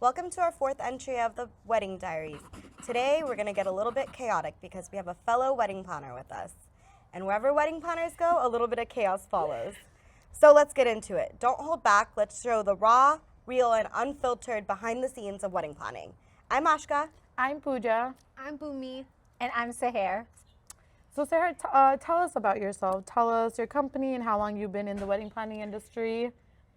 Welcome to our fourth entry of the Wedding Diaries. Today we're going to get a little bit chaotic because we have a fellow wedding planner with us. And wherever wedding planners go, a little bit of chaos follows. So let's get into it. Don't hold back. Let's show the raw, real, and unfiltered behind the scenes of wedding planning. I'm Ashka. I'm Pooja. I'm Boomi. And I'm Seher. So Sarah, tell us about yourself. Tell us your company and how long you've been in the wedding planning industry.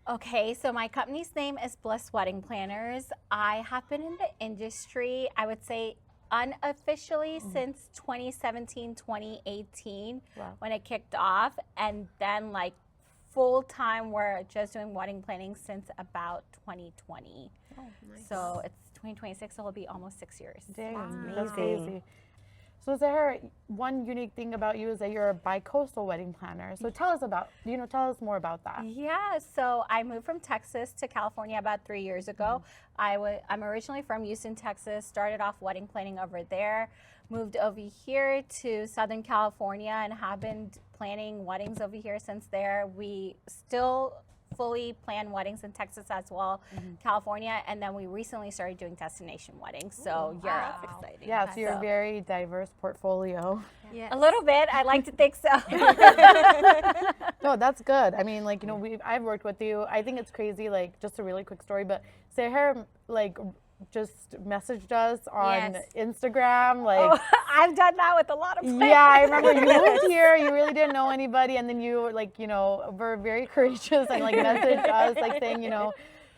Okay, so my company's name is Bliss Wedding Planners. I have been in the industry, I would say unofficially since 2017, 2018 when it kicked off. And then like full time, we're just doing wedding planning since about 2020. Oh, nice. So it's 2026, so it'll be almost 6 years. Dang, that's crazy. So Sarah, one unique thing about you is that you're a bi-coastal wedding planner. So tell us more about that. Yeah, so I moved from Texas to California about 3 years ago. I'm originally from Houston, Texas, started off wedding planning over there, moved over here to Southern California and have been planning weddings over here since there. We still fully plan weddings in Texas as well, California, and then we recently started doing destination weddings. So Europe. That's exciting. Yeah, so you're a very diverse portfolio. Yes. A little bit, I like to think so. No, that's good. I mean, like, I've worked with you. I think it's crazy, like, just a really quick story, but Sarah, like, just messaged us on Instagram, like. I've done that with a lot of planners. Yeah, I remember you moved here, you really didn't know anybody, and then you, like, were very courageous and, like, messaged us, like, saying,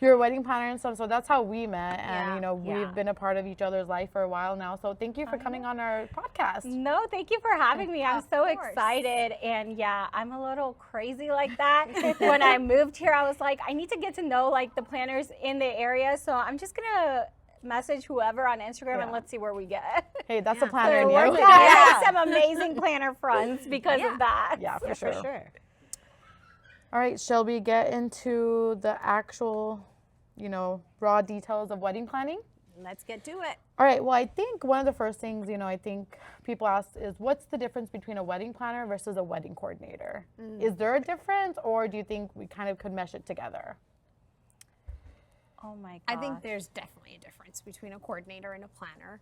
you're a wedding planner and stuff. So that's how we met, and, we've been a part of each other's life for a while now. So thank you for coming on our podcast. No, thank you for having me. I'm so excited. And yeah, I'm a little crazy like that. When I moved here, I was like, I need to get to know like the planners in the area. So I'm just gonna message whoever on Instagram and let's see where we get. Hey, that's a planner in So you. I have some amazing planner friends because of that. Yeah, for sure. For sure. All right, shall we get into the actual, raw details of wedding planning? Let's get to it. All right, well, I think one of the first things, I think people ask is what's the difference between a wedding planner versus a wedding coordinator? Is there a difference, or do you think we kind of could mesh it together? Oh my god. I think there's definitely a difference between a coordinator and a planner.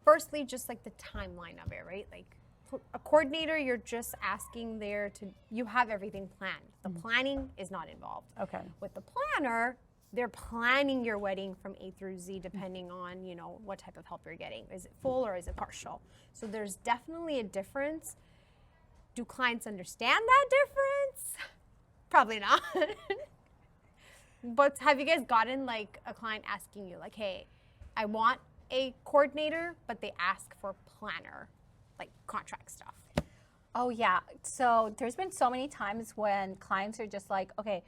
Firstly, just like the timeline of it, right? Like a coordinator, you're just asking you have everything planned. The planning is not involved. Okay. With the planner, they're planning your wedding from A through Z depending on, what type of help you're getting. Is it full or is it partial? So there's definitely a difference. Do clients understand that difference? Probably not. But have you guys gotten like a client asking you like, hey, I want a coordinator, but they ask for planner, like contract stuff? Oh yeah. So there's been so many times when clients are just like, okay,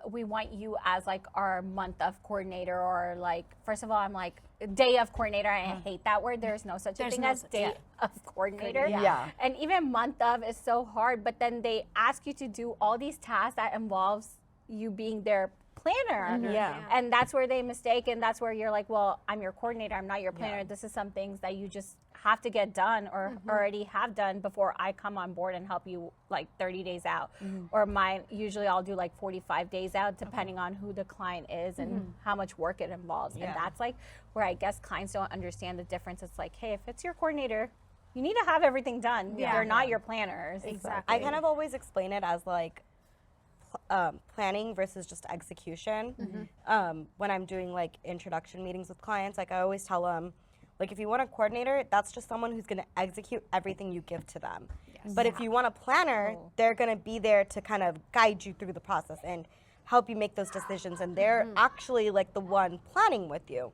we want you as like our month of coordinator, or like, first of all, I'm like day of coordinator. I hate that word. There's no such a thing as day of coordinator. Yeah. And even month of is so hard, but then they ask you to do all these tasks that involves you being their planner. Yeah. And that's where they mistake, and that's where you're like, well, I'm your coordinator, I'm not your planner. This is some things that you just have to get done or already have done before I come on board and help you like 30 days out. Or mine, usually I'll do like 45 days out depending on who the client is and how much work it involves. And that's like where I guess clients don't understand the difference. It's like, hey, if it's your coordinator, you need to have everything done. They're not your planners. Exactly. I kind of always explain it as like planning versus just execution. When I'm doing like introduction meetings with clients, like I always tell them, like if you want a coordinator, that's just someone who's going to execute everything you give to them. But if you want a planner, they're going to be there to kind of guide you through the process and help you make those decisions, and they're actually like the one planning with you.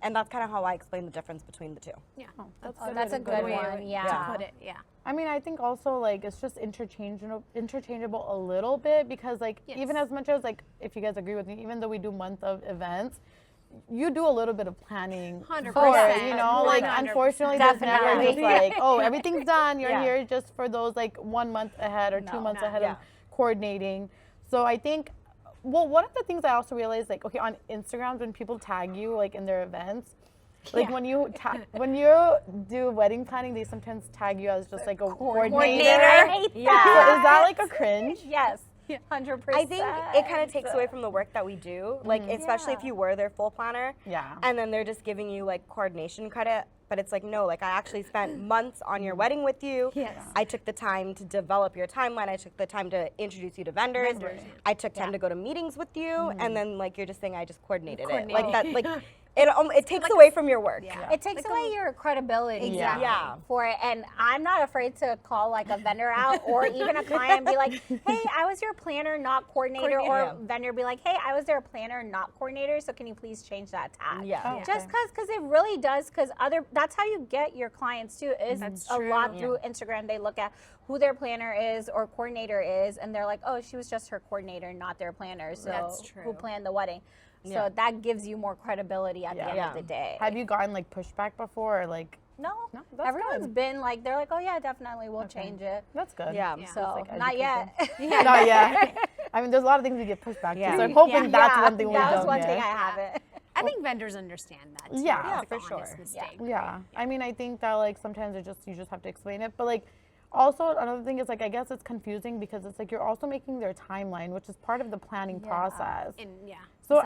And that's kind of how I explain the difference between the two. Yeah. That's a good one. Yeah. To put it. Yeah. I mean, I think also like it's just interchangeable a little bit, because like even as much as like, if you guys agree with me, even though we do month of events, you do a little bit of planning 100%. for it, like 100%. unfortunately there's never Definitely. just like, oh, everything's done, you're here just for those like 1 month ahead or 2 months ahead of coordinating. So I think, well, one of the things I also realized, like, okay, on Instagram, when people tag you like in their events, like when you do wedding planning, they sometimes tag you as just like a coordinator. I hate that. So is that like a cringe? Yes. 100%. I think it kind of takes away from the work that we do, like especially if you were their full planner. Yeah. And then they're just giving you like coordination credit, but it's like no, like I actually spent months on your wedding with you. Yes. I took the time to develop your timeline. I took the time to introduce you to vendors. I took time to go to meetings with you, and then like you're just saying I just coordinated it. Like that, like it takes away from your work. Yeah. It takes away your credibility Exactly. Yeah. for it. And I'm not afraid to call like a vendor out or even a client and be like, hey, I was your planner, not coordinator. Or vendor be like, hey, I was their planner, not coordinator. So can you please change that tag? Yeah. Oh, Just because it really does, because that's how you get your clients too, is That's a true. lot through Instagram. They look at who their planner is or coordinator is, and they're like, oh, she was just her coordinator, not their planner. So That's true. who planned the wedding? Yeah. So that gives you more credibility at the end of the day. Have you gotten like pushback before, or like? No, No, that's everyone's good. been like, they're like, oh yeah, definitely, we'll change it. That's good. Yeah. Yeah. So like not yet. Not yet. I mean, there's a lot of things we get pushback to, Yeah. so I'm hoping that's one thing we that was don't one get. thing I haven't. I think vendors understand that. Too. Yeah. It's like for an honest sure. mistake, Yeah. right? I mean, I think that like sometimes you just have to explain it, but like also another thing is like I guess it's confusing because it's like you're also making their timeline, which is part of the planning process. And yeah. So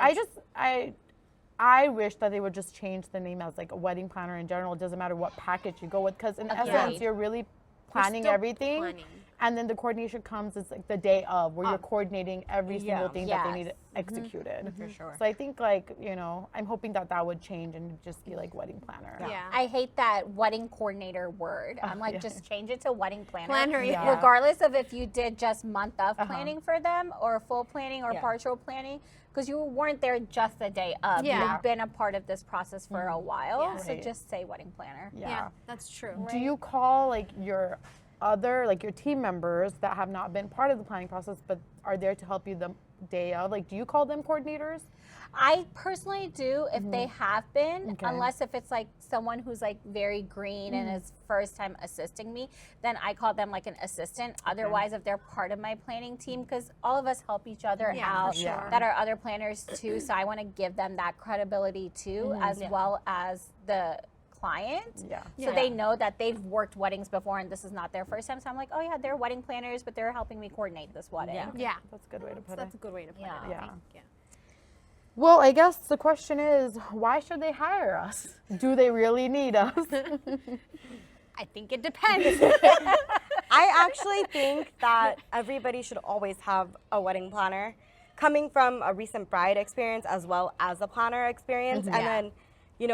I wish that they would just change the name as like a wedding planner in general. It doesn't matter what package you go with, because in essence Agreed. you're really planning still everything, planning. and then the coordination comes it's like the day of where you're coordinating every single thing that they Yes. need executed. For sure. So I think like I'm hoping that would change and just be like wedding planner. Yeah. I hate that wedding coordinator word. I'm like, yeah. just change it to wedding planner. Planner, yeah. Regardless of if you did just month of planning for them or full planning or Yeah. partial planning, because you weren't there just the day of. Yeah. You've been a part of this process for a while. Yeah. So Right. just say wedding planner. Yeah, that's true. Do you call like your team members that have not been part of the planning process but are there to help you the day of? Like, do you call them coordinators? I personally do if they have been, Okay. unless if it's like someone who's like very green and is first time assisting me, then I call them like an assistant. Otherwise, if they're part of my planning team, because all of us help each other Yeah, for out sure. that are other planners too. So I want to give them that credibility too, as well as the client. Yeah. So they know that they've worked weddings before and this is not their first time. So I'm like, oh yeah, they're wedding planners, but they're helping me coordinate this wedding. Yeah. That's a good way to put That's it. a good way to put Yeah. it. Yeah. I think. Yeah. Well, I guess the question is, why should they hire us? Do they really need us? I think it depends. I actually think that everybody should always have a wedding planner. Coming from a recent bride experience as well as a planner experience, and then,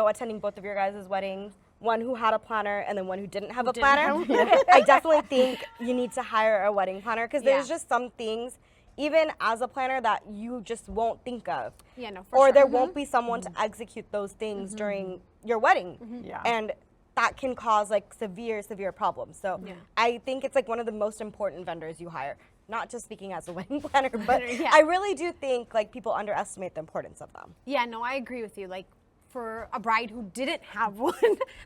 attending both of your guys' weddings, one who had a planner and then one who didn't have a planner. I definitely think you need to hire a wedding planner because there's just some things, even as a planner, that you just won't think of. Yeah, no, for Or sure. there won't be someone to execute those things during your wedding. Yeah. And that can cause like severe problems. So I think it's like one of the most important vendors you hire. Not just speaking as a wedding planner, but I really do think like people underestimate the importance of them. Yeah, no, I agree with you. Like, for a bride who didn't have one,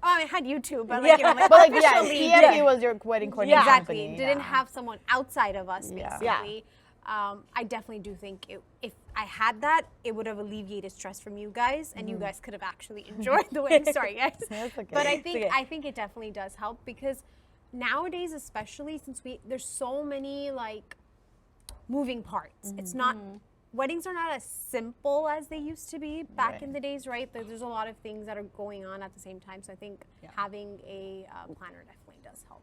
I had YouTube, but like, But like, yeah, officially CFE was your wedding coordinating exactly company. didn't have someone outside of us, Yeah. basically. I definitely do think if I had that, it would have alleviated stress from you guys, and you guys could have actually enjoyed the wedding. Sorry, guys. That's okay. But okay. I think it definitely does help, because nowadays, especially since there's so many like moving parts. It's not weddings are not as simple as they used to be back in the days, right? There's a lot of things that are going on at the same time. So I think having a planner definitely does help.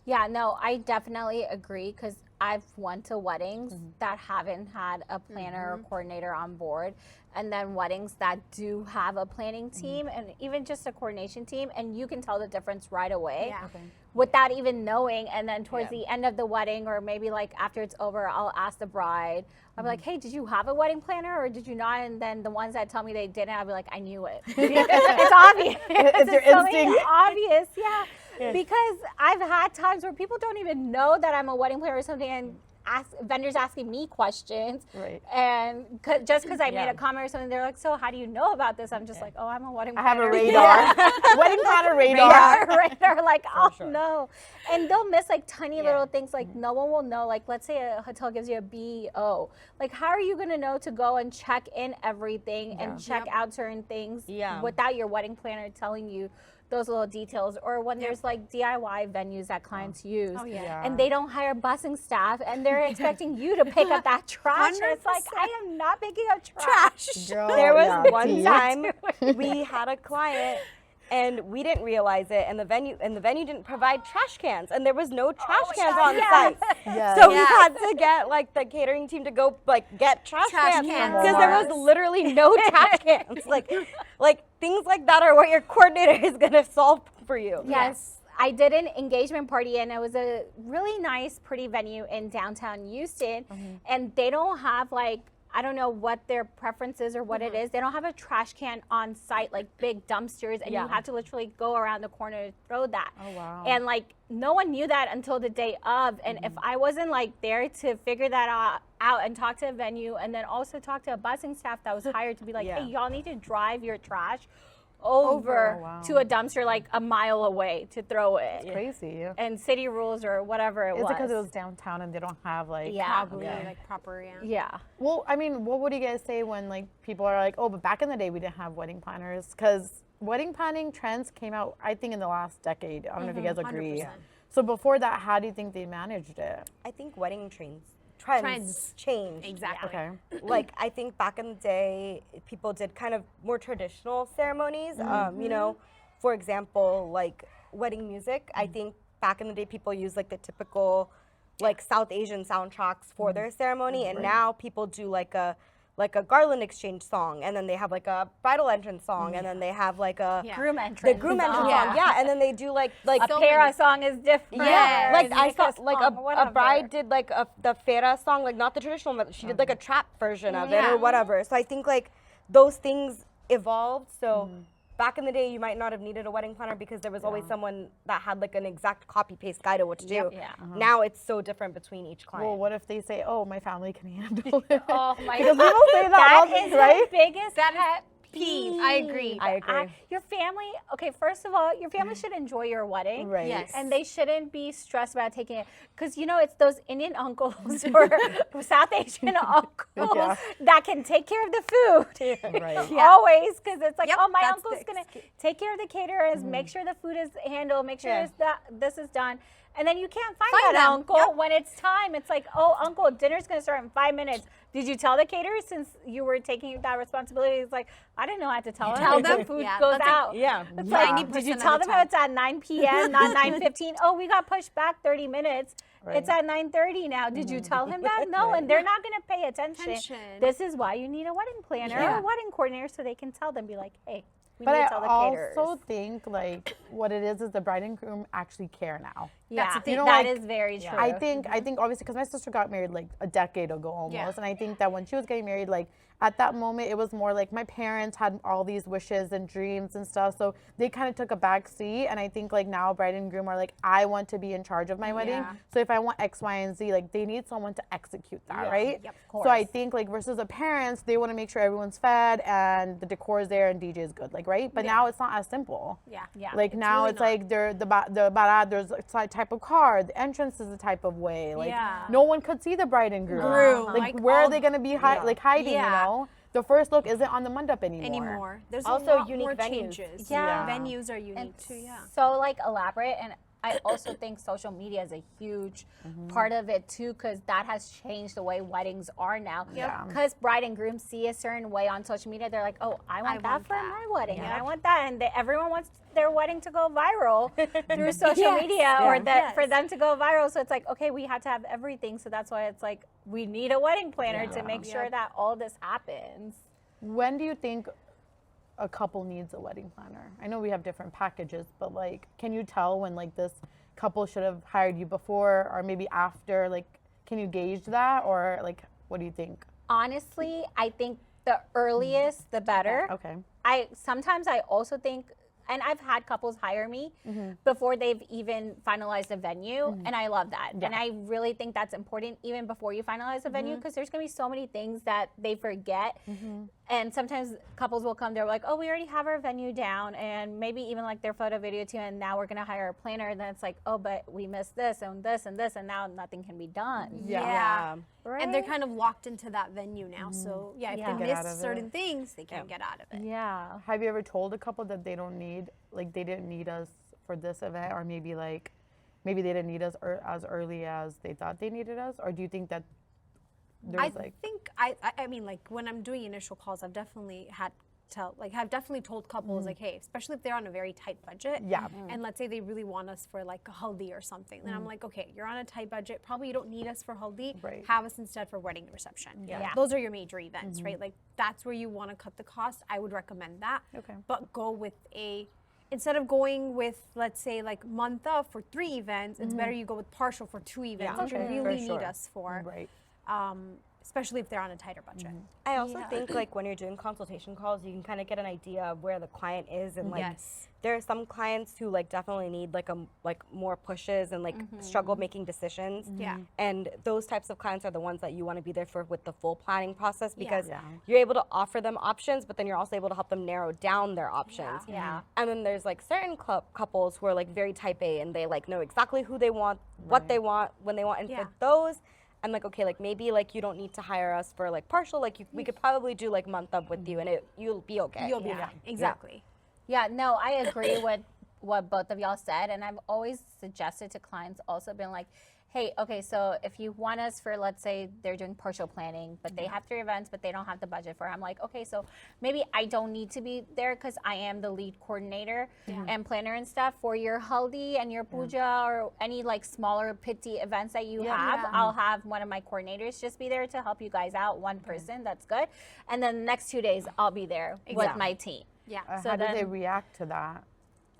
Yeah, no, I definitely agree because I've went to weddings that haven't had a planner or coordinator on board, and then weddings that do have a planning team and even just a coordination team, and you can tell the difference right away. Yeah. Without even knowing. And then towards the end of the wedding, or maybe like after it's over, I'll ask the bride, I'll be like, hey, did you have a wedding planner or did you not? And then the ones that tell me they didn't, I'll be like, I knew it. It's obvious. It's your something instinct. obvious, yeah. Because I've had times where people don't even know that I'm a wedding planner or something, and vendors asking me questions, Right. and just because I made a comment or something, they're like, so how do you know about this? I'm just like, oh, I'm a wedding I planner. have a radar. Wedding planner radar. Radar, like, no. And they'll miss like tiny little things, like no one will know. Like, let's say a hotel gives you a BO. Like, how are you going to know to go and check in everything and check out certain things without your wedding planner telling you those little details. Or when there's like DIY venues that clients use, Yeah. and they don't hire busing staff, and they're expecting you to pick up that trash. And it's like, I am not picking up trash. Girl, There was yeah, one tea. time we had a client and we didn't realize it, and the venue didn't provide trash cans, and there was no trash cans on site. Yes. So we had to get like the catering team to go like get trash cans cans. because there was literally no trash cans. Like things like that are what your coordinator is gonna solve for you. Yes. I did an engagement party, and it was a really nice, pretty venue in downtown Houston. And they don't have like, I don't know what their preference is or what it is. They don't have a trash can on site, like big dumpsters, and you have to literally go around the corner to throw that. Oh, wow. And like, no one knew that until the day of. And if I wasn't like there to figure that out and talk to a venue, and then also talk to a busing staff that was hired to be like, hey, y'all need to drive your trash over to a dumpster like a mile away to throw it. Crazy. And city rules or whatever it Is was. it because it was downtown and they don't have like? Probably like proper, Yeah. Well, I mean, what would you guys say when like people are like, oh, but back in the day we didn't have wedding planners? Because wedding planning trends came out, I think, in the last decade. I don't know if you guys agree. 100%. So before that, how do you think they managed it? I think wedding trends change. Exactly. Okay. Like I think back in the day, people did kind of more traditional ceremonies. You know, for example, like wedding music. I think back in the day, people used like the typical, like South Asian soundtracks for their ceremony, and now people do like a garland exchange song, and then they have like a bridal entrance song, and then they have like a Groom entrance. the groom entrance song, and then they do like A para song is different. like I Make saw a like song, a whatever. bride did like the fera song, like not the traditional, but she did like a trap version of it or whatever. So I think like those things evolved. So back in the day, you might not have needed a wedding planner because there was always someone that had like an exact copy paste guide of what to do. Yeah. Now it's so different between each client. Well, what if they say, oh, my family can handle it? Oh my Because God. people say that all That the is right? the biggest That pet peeve. I agree. I agree. Your family, okay, first of all, your family should enjoy your wedding. Right. Yes. And they shouldn't be stressed about taking it. Because, you know, it's those Indian uncles or South Asian uncles that can take care of the food. Right. Always. Because it's like, Yep, oh, my that's uncle's the going to take care of the caterers, make sure the food is handled, make sure this is done. And then you can't find that them. uncle Yep. when it's time. It's like, oh, uncle, dinner's going to start in 5 minutes. Did you tell the caterers since you were taking that responsibility? It's like, I didn't know I had to tell them. tell The them? food Yeah, goes that's like- out. yeah. It's like, 90% did you of tell the them it's at 9 p.m., not 9:15? Oh, we got pushed back 30 minutes. It's at 9:30 now. Did you tell him that? No, and they're not going to pay attention. This is why you need a wedding planner or a wedding coordinator so they can tell them, be like, hey, we But need I to tell the caterers. also think like what it is the bride and groom actually care now. Yeah, the thing. that like, is very true. I think obviously because my sister got married like a decade ago almost, and I think that when she was getting married, like at that moment it was more like my parents had all these wishes and dreams and stuff, so they kind of took a back seat. And I think like now bride and groom are like, I want to be in charge of my wedding, so if I want X, Y, and Z, like they need someone to execute that, right? Yep, So I think like versus the parents, they want to make sure everyone's fed and the decor is there and DJ is good, like right. But now it's not as simple. Yeah. Like now really it's not. like the barat, there's a type of car, the entrance is a type of way. Like no one could see the bride and groom. Like where are they gonna be like hiding? You know, the first look isn't on the mandap anymore. There's Also a lot unique more venues. changes. Yeah. Venues are unique too. Yeah. So like elaborate, and I also think social media is a huge part of it too, because that has changed the way weddings are now. Yeah. Because bride and groom see a certain way on social media, they're like, oh, I want that for my wedding, and I want that, and everyone wants their wedding to go viral through social media, or that for them to go viral. So it's like, okay, we have to have everything. So that's why it's like we need a wedding planner to make sure that all this happens. When do you think a couple needs a wedding planner? I know we have different packages, but like, can you tell when like this couple should have hired you before or maybe after? Like, can you gauge that, or like, what do you think? Honestly, I think the earliest, the better. Okay. Sometimes I also think, and I've had couples hire me before they've even finalized a venue, and I love that. And I really think that's important even before you finalize a venue, because there's gonna be so many things that they forget. And sometimes couples will come, they're like, oh, we already have our venue down and maybe even like their photo video too, and now we're gonna hire a planner. And then it's like, oh, but we missed this and this and this, and now nothing can be done. Yeah. Right? And they're kind of locked into that venue now. So if Yeah. they Get out miss of certain things, they can't get out of it. Yeah. Have you ever told a couple that they don't need, like they didn't need us for this event, or maybe they didn't need us as early as they thought they needed us, or do you think that there's I mean, like when I'm doing initial calls, I've definitely told couples like, hey, especially if they're on a very tight budget. Yeah. And let's say they really want us for like a haldi or something. Then I'm like, okay, you're on a tight budget. Probably you don't need us for haldi. Right. Have us instead for wedding and reception. Yeah. Those are your major events, right? Like that's where you want to cut the cost. I would recommend that. Okay. But go with instead of going with, let's say, like month of for 3 events, it's better you go with partial for 2 events that you really need us for. right? Especially if they're on a tighter budget. I also think like when you're doing consultation calls, you can kind of get an idea of where the client is, and like there are some clients who like definitely need like more pushes and like struggle making decisions. Yeah. And those types of clients are the ones that you want to be there for with the full planning process, because Yeah. you're able to offer them options, but then you're also able to help them narrow down their options. Yeah. And then there's like certain couples who are like very type A, and they like know exactly who they want, what they want, when they want, and for those, I'm like, okay, like maybe like you don't need to hire us for like partial, like we could probably do like month up with you, and you'll be okay. You'll be fine. Exactly. Yeah, no, I agree with what both of y'all said. And I've always suggested to clients also been like, hey, okay, so if you want us for, let's say they're doing partial planning, but they have 3 events, but they don't have the budget for it. I'm like, okay, so maybe I don't need to be there because I am the lead coordinator and planner and stuff for your haldi and your puja or any like smaller pitti events that you have. I'll have one of my coordinators just be there to help you guys out, one person, that's good. And then the next 2 days, I'll be there with my team. Yeah. So How do then- they react to that?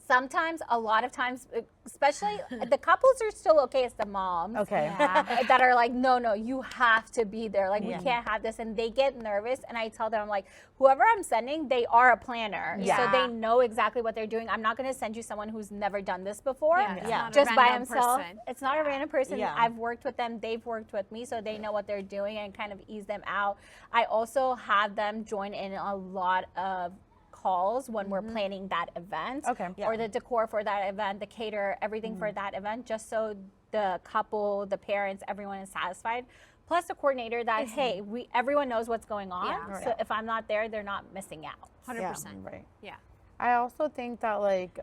Sometimes, a lot of times, especially the couples are still okay. It's the moms that are like, no, you have to be there. Like, we can't have this. And they get nervous. And I tell them, I'm like, whoever I'm sending, they are a planner. So they know exactly what they're doing. I'm not going to send you someone who's never done this before. Just by himself. It's not a random person. I've worked with them. They've worked with me. So they know what they're doing and kind of ease them out. I also have them join in a lot of calls when we're planning that event or the decor for that event, the cater, everything for that event, just so the couple, the parents, everyone is satisfied. Plus the coordinator that, hey, everyone knows what's going on. So if I'm not there, they're not missing out. 100%. Right. Yeah. I also think that like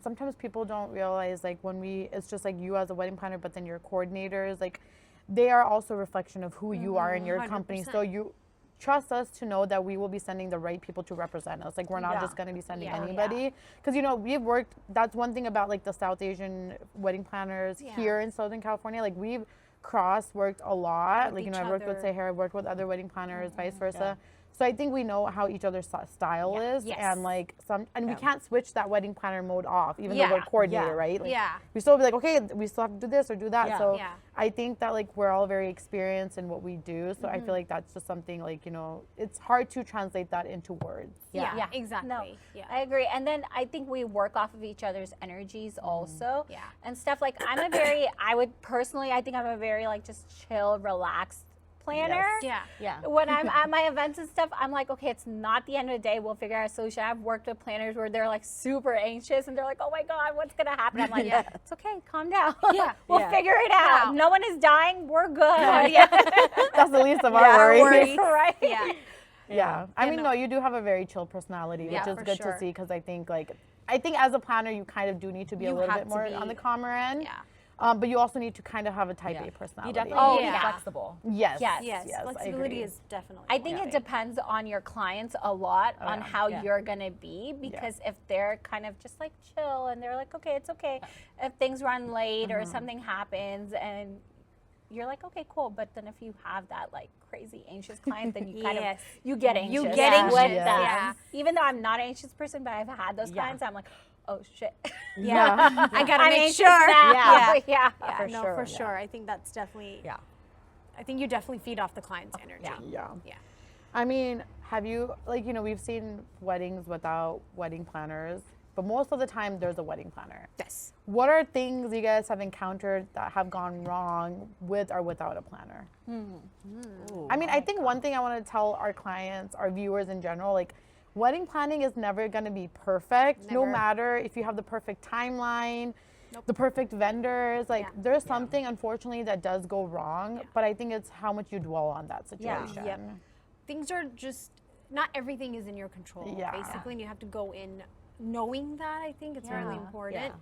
sometimes people don't realize like it's just like you as a wedding planner, but then your coordinators, like they are also a reflection of who you are in your 100%. Company. So you trust us to know that we will be sending the right people to represent us. Like we're not just going to be sending anybody. Because we've worked, that's one thing about like the South Asian wedding planners here in Southern California. Like we've worked a lot. Like, I've worked with Sahara, I've worked with other wedding planners, vice versa. So I think we know how each other's style is, and like we can't switch that wedding planner mode off, even though we're coordinator, right? Like, we still be like, okay, we still have to do this or do that. So I think that like we're all very experienced in what we do. So I feel like that's just something like it's hard to translate that into words. Yeah, exactly. No, I agree. And then I think we work off of each other's energies also, and stuff. Like I think I'm a very like just chill, relaxed planner. When I'm at my events and stuff, I'm like, okay, it's not the end of the day. We'll figure out a solution. I've worked with planners where they're like super anxious and they're like, oh my God, what's gonna happen? I'm like, it's okay, calm down. We'll figure it out. No one is dying. We're good. That's the least of our worries. Right? Yeah. I mean, no, you do have a very chill personality, which is good to see, because I think as a planner, you kind of do need to be a little bit more on the calmer end. But you also need to kind of have a type A personality. You definitely need to be flexible. Yes. Flexibility is definitely. I think it depends on your clients a lot on how you're gonna be, because if they're kind of just like chill and they're like, okay, it's okay, if things run late or something happens and you're like, okay, cool. But then if you have that like crazy anxious client, then you kind of you get anxious. You get anxious. With them. Even though I'm not an anxious person, but I've had those clients, I'm like, oh shit. I gotta make sure. For sure. I think that's definitely. I think you definitely feed off the client's energy. Yeah. I mean, have you we've seen weddings without wedding planners, but most of the time there's a wedding planner. Yes. What are things you guys have encountered that have gone wrong with or without a planner? I mean, I think one thing I want to tell our clients, our viewers in general, like wedding planning is never going to be perfect, no Never. matter if you have the perfect timeline, the perfect vendors. Like there's something unfortunately that does go wrong, but I think it's how much you dwell on that situation. Yep. Things are just, not everything is in your control, Yeah. basically, and you have to go in knowing that. I think it's really important.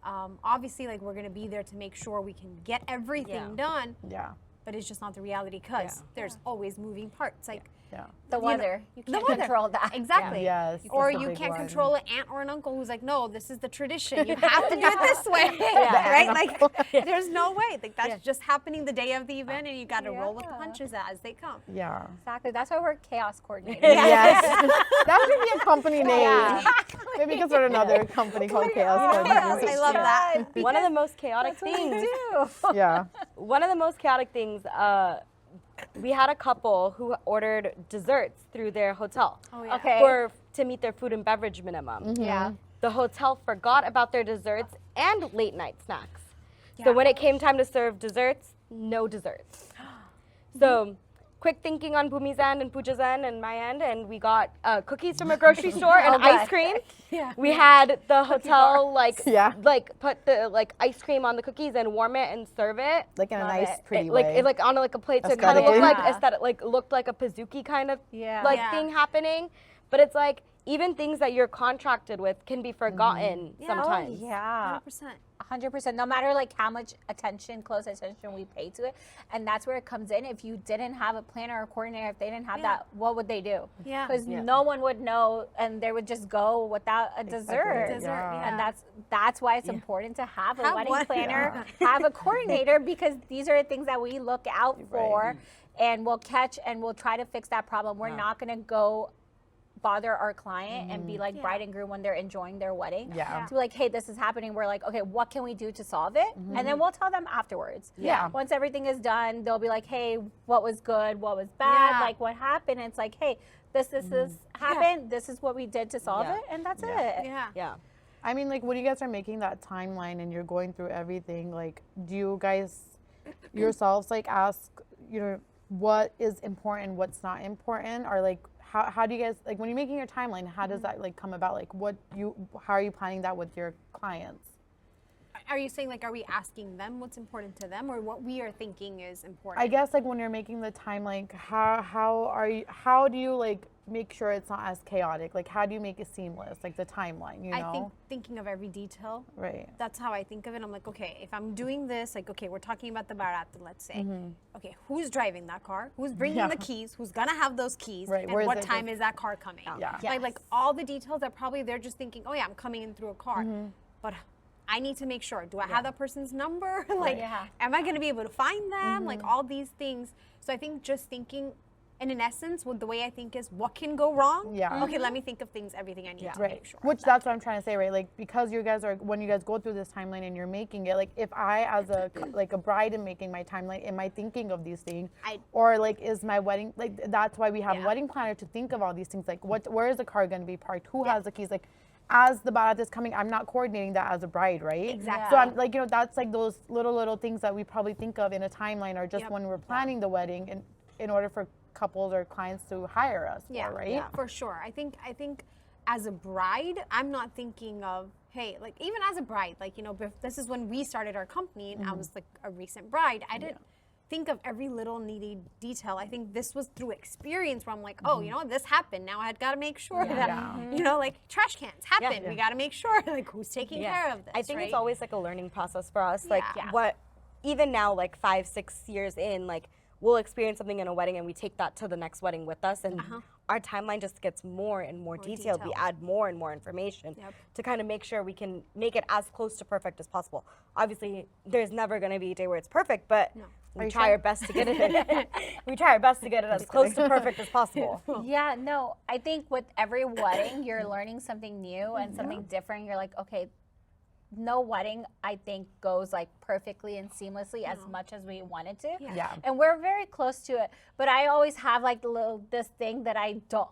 Yeah. Obviously, like, we're going to be there to make sure we can get everything done, Yeah. but it's just not the reality because there's always moving parts. Like, Yeah. The weather. You the can't weather. control that. Exactly. Yes. Or that's a you big can't one. control an aunt or an uncle who's like, no, this is the tradition. You have to do it this way, right? Like, there's no way. Like, that's just happening the day of the event, and you got to roll with the punches as they come. Yeah. Exactly. That's why we're chaos coordinators. Yes. That should be a company name. Yeah. Maybe we can start another company called Chaos Coordinators. I love that. One of the most chaotic things. Yeah. One of the most chaotic things. We had a couple who ordered desserts through their hotel Okay. to meet their food and beverage minimum. Yeah. The hotel forgot about their desserts and late night snacks. So when it came time to serve desserts, no desserts. So quick thinking on Bhumi's end and Pooja's end and my end, and we got cookies from a grocery store and ice cream. We had the hotel like put the ice cream on the cookies and warm it and serve it. Like in a nice, pretty like way. like on a plate, so it kind of Aesthetically. looked like aesthetic, like looked like a Pizookie kind of thing happening. But it's like even things that you're contracted with can be forgotten sometimes. Oh, yeah. 100%. 100%. No matter like how much close attention we pay to it. And that's where it comes in. If you didn't have a planner or coordinator, if they didn't have that, what would they do? Yeah. Because no one would know and they would just go without a dessert. And that's why it's important to have a wedding one. planner, have a coordinator, because these are the things that we look out for and we'll catch and we'll try to fix that problem. We're not going to go bother our client and be like bride and groom when they're enjoying their wedding. To be like, hey, this is happening. We're like, okay, what can we do to solve it? And then we'll tell them afterwards. Once everything is done, they'll be like, hey, what was good? What was bad? Like, what happened? And it's like, hey, this happened. This is what we did to solve it. And that's it. Yeah. I mean, like, when you guys are making that timeline and you're going through everything, like, do you guys yourselves, like, ask, you know, what is important, what's not important? Or, like, how do you guys, like, when you're making your timeline, how does that, like, come about? Like, how are you planning that with your clients? Are you saying, like, are we asking them what's important to them or what we are thinking is important? I guess, like, when you're making the timeline, how do you, like, make sure it's not as chaotic? Like, how do you make it seamless, like the timeline, you know? I think thinking of every detail. Right. That's how I think of it. I'm like, okay, if I'm doing this, like, okay, we're talking about the barat, let's say. Okay, who's driving that car? Who's bringing the keys? Who's gonna have those keys? Right. And Where is what it time is that car coming? Yeah. Like all the details that probably they're just thinking, oh yeah, I'm coming in through a car. But I need to make sure, do I have that person's number? Like, am I gonna be able to find them? Like all these things. So I think just thinking, and in essence, the way I think is, what can go wrong? Yeah. Okay, let me think of everything I need to make sure. Which that's what I'm trying to say, right? Like, because you guys are, when you guys go through this timeline and you're making it, like, if I as a bride am making my timeline, am I thinking of these things? Or like, is my wedding, like, that's why we have a wedding planner to think of all these things. Like, where is the car going to be parked? Who has the keys? Like, as the barat is coming, I'm not coordinating that as a bride, right? Exactly. So I'm like, you know, that's like those little things that we probably think of in a timeline, or just when we're planning the wedding, in order for couples or clients to hire us for, right? Yeah, for sure. I think as a bride, I'm not thinking of, hey, like, even as a bride, like, you know, this is when we started our company and I was like a recent bride. I didn't think of every little needy detail. I think this was through experience where I'm like, oh, you know, this happened. Now I had got to make sure that, you know, like, trash cans happen. We got to make sure, like, who's taking care of this. I think right? it's always like a learning process for us. Like what, even now, like 5-6 years in, like, we'll experience something in a wedding and we take that to the next wedding with us, and our timeline just gets more and more detailed. We add more and more information to kind of make sure we can make it as close to perfect as possible. Obviously, there's never going to be a day where it's perfect, but we try our best to get it. We try our best to get it as close to perfect as possible. Yeah, no, I think with every wedding, you're learning something new and something different. You're like, okay, no wedding, I think, goes like perfectly and seamlessly as much as we want it to. Yeah. And we're very close to it. But I always have like this thing that I don't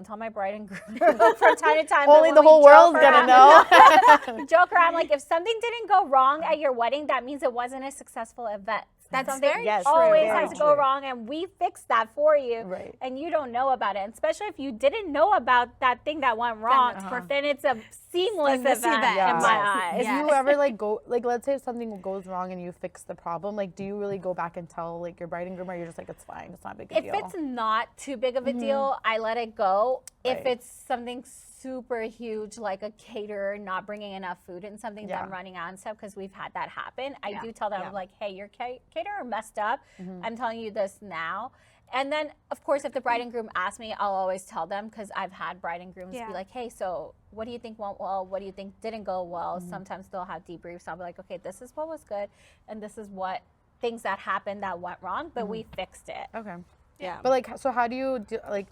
tell my bride and groom from time to time. Only the whole world's gonna know. Joke around, like if something didn't go wrong at your wedding, that means it wasn't a successful event. That's Something very Yes, true. always very has to go wrong, and we fix that for you. Right. And you don't know about it. And especially if you didn't know about that thing that went wrong, then it's a seamless Seamless event event. in my Yes. eyes. If you ever like go, like let's say something goes wrong and you fix the problem, like do you really go back and tell like your bride and groom, or you're just like, it's fine, it's not a big If deal? it's not too big of a deal, I let it go. If Right. it's something super huge, like a caterer not bringing enough food and something, Yeah. them running out and stuff, because we've had that happen, I Yeah. do tell them, like, hey, your caterer messed up. I'm telling you this now. And then, of course, if the bride and groom ask me, I'll always tell them, because I've had bride and grooms be like, hey, so what do you think went well? What do you think didn't go well? Sometimes they'll have debriefs. I'll be like, okay, this is what was good, and this is what things that happened that went wrong, but we fixed it. Okay. Yeah. But like, so how do you do, like,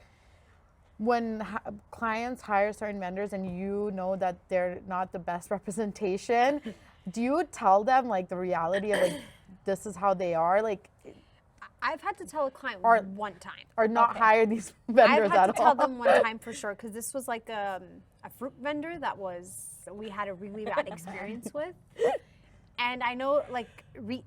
when clients hire certain vendors and you know that they're not the best representation, do you tell them like the reality of like, this is how they are? Like, I've had to tell a client Or- one time. or not hire these vendors I've had at to all? tell them one time for sure, because this was like a fruit vendor that we had a really bad experience with. And I know, like,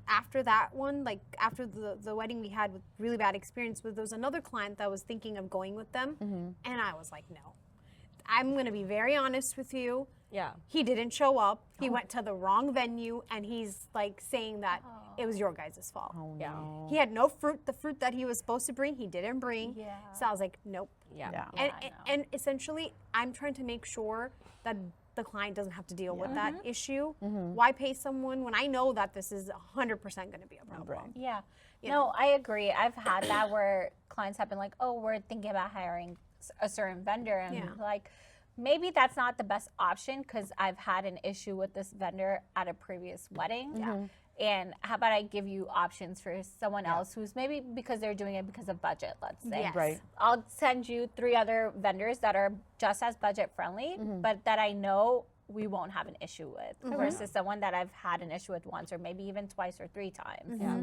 after that one, like, after the wedding we had with really bad experience with, there was another client that was thinking of going with them. And I was like, no. I'm going to be very honest with you. Yeah. He didn't show up. He went to the wrong venue, and he's, like, saying that it was your guys' fault. Oh, Yeah. no. He had no fruit. The fruit that he was supposed to bring, he didn't bring. Yeah. So I was like, nope. Yeah. Yeah. And, I know. and essentially, I'm trying to make sure that the client doesn't have to deal with that issue. Why pay someone when I know that this is 100% going to be a problem? Right. Yeah. You No, I agree. I've had that where clients have been like, oh, we're thinking about hiring a certain vendor. And Yeah. like, maybe that's not the best option, because I've had an issue with this vendor at a previous wedding. Yeah. And how about I give you options for someone else who's maybe, because they're doing it because of budget, let's say. Yes. Right. I'll send you 3 other vendors that are just as budget friendly, but that I know we won't have an issue with, versus someone that I've had an issue with once, or maybe even twice or 3 times. Yeah.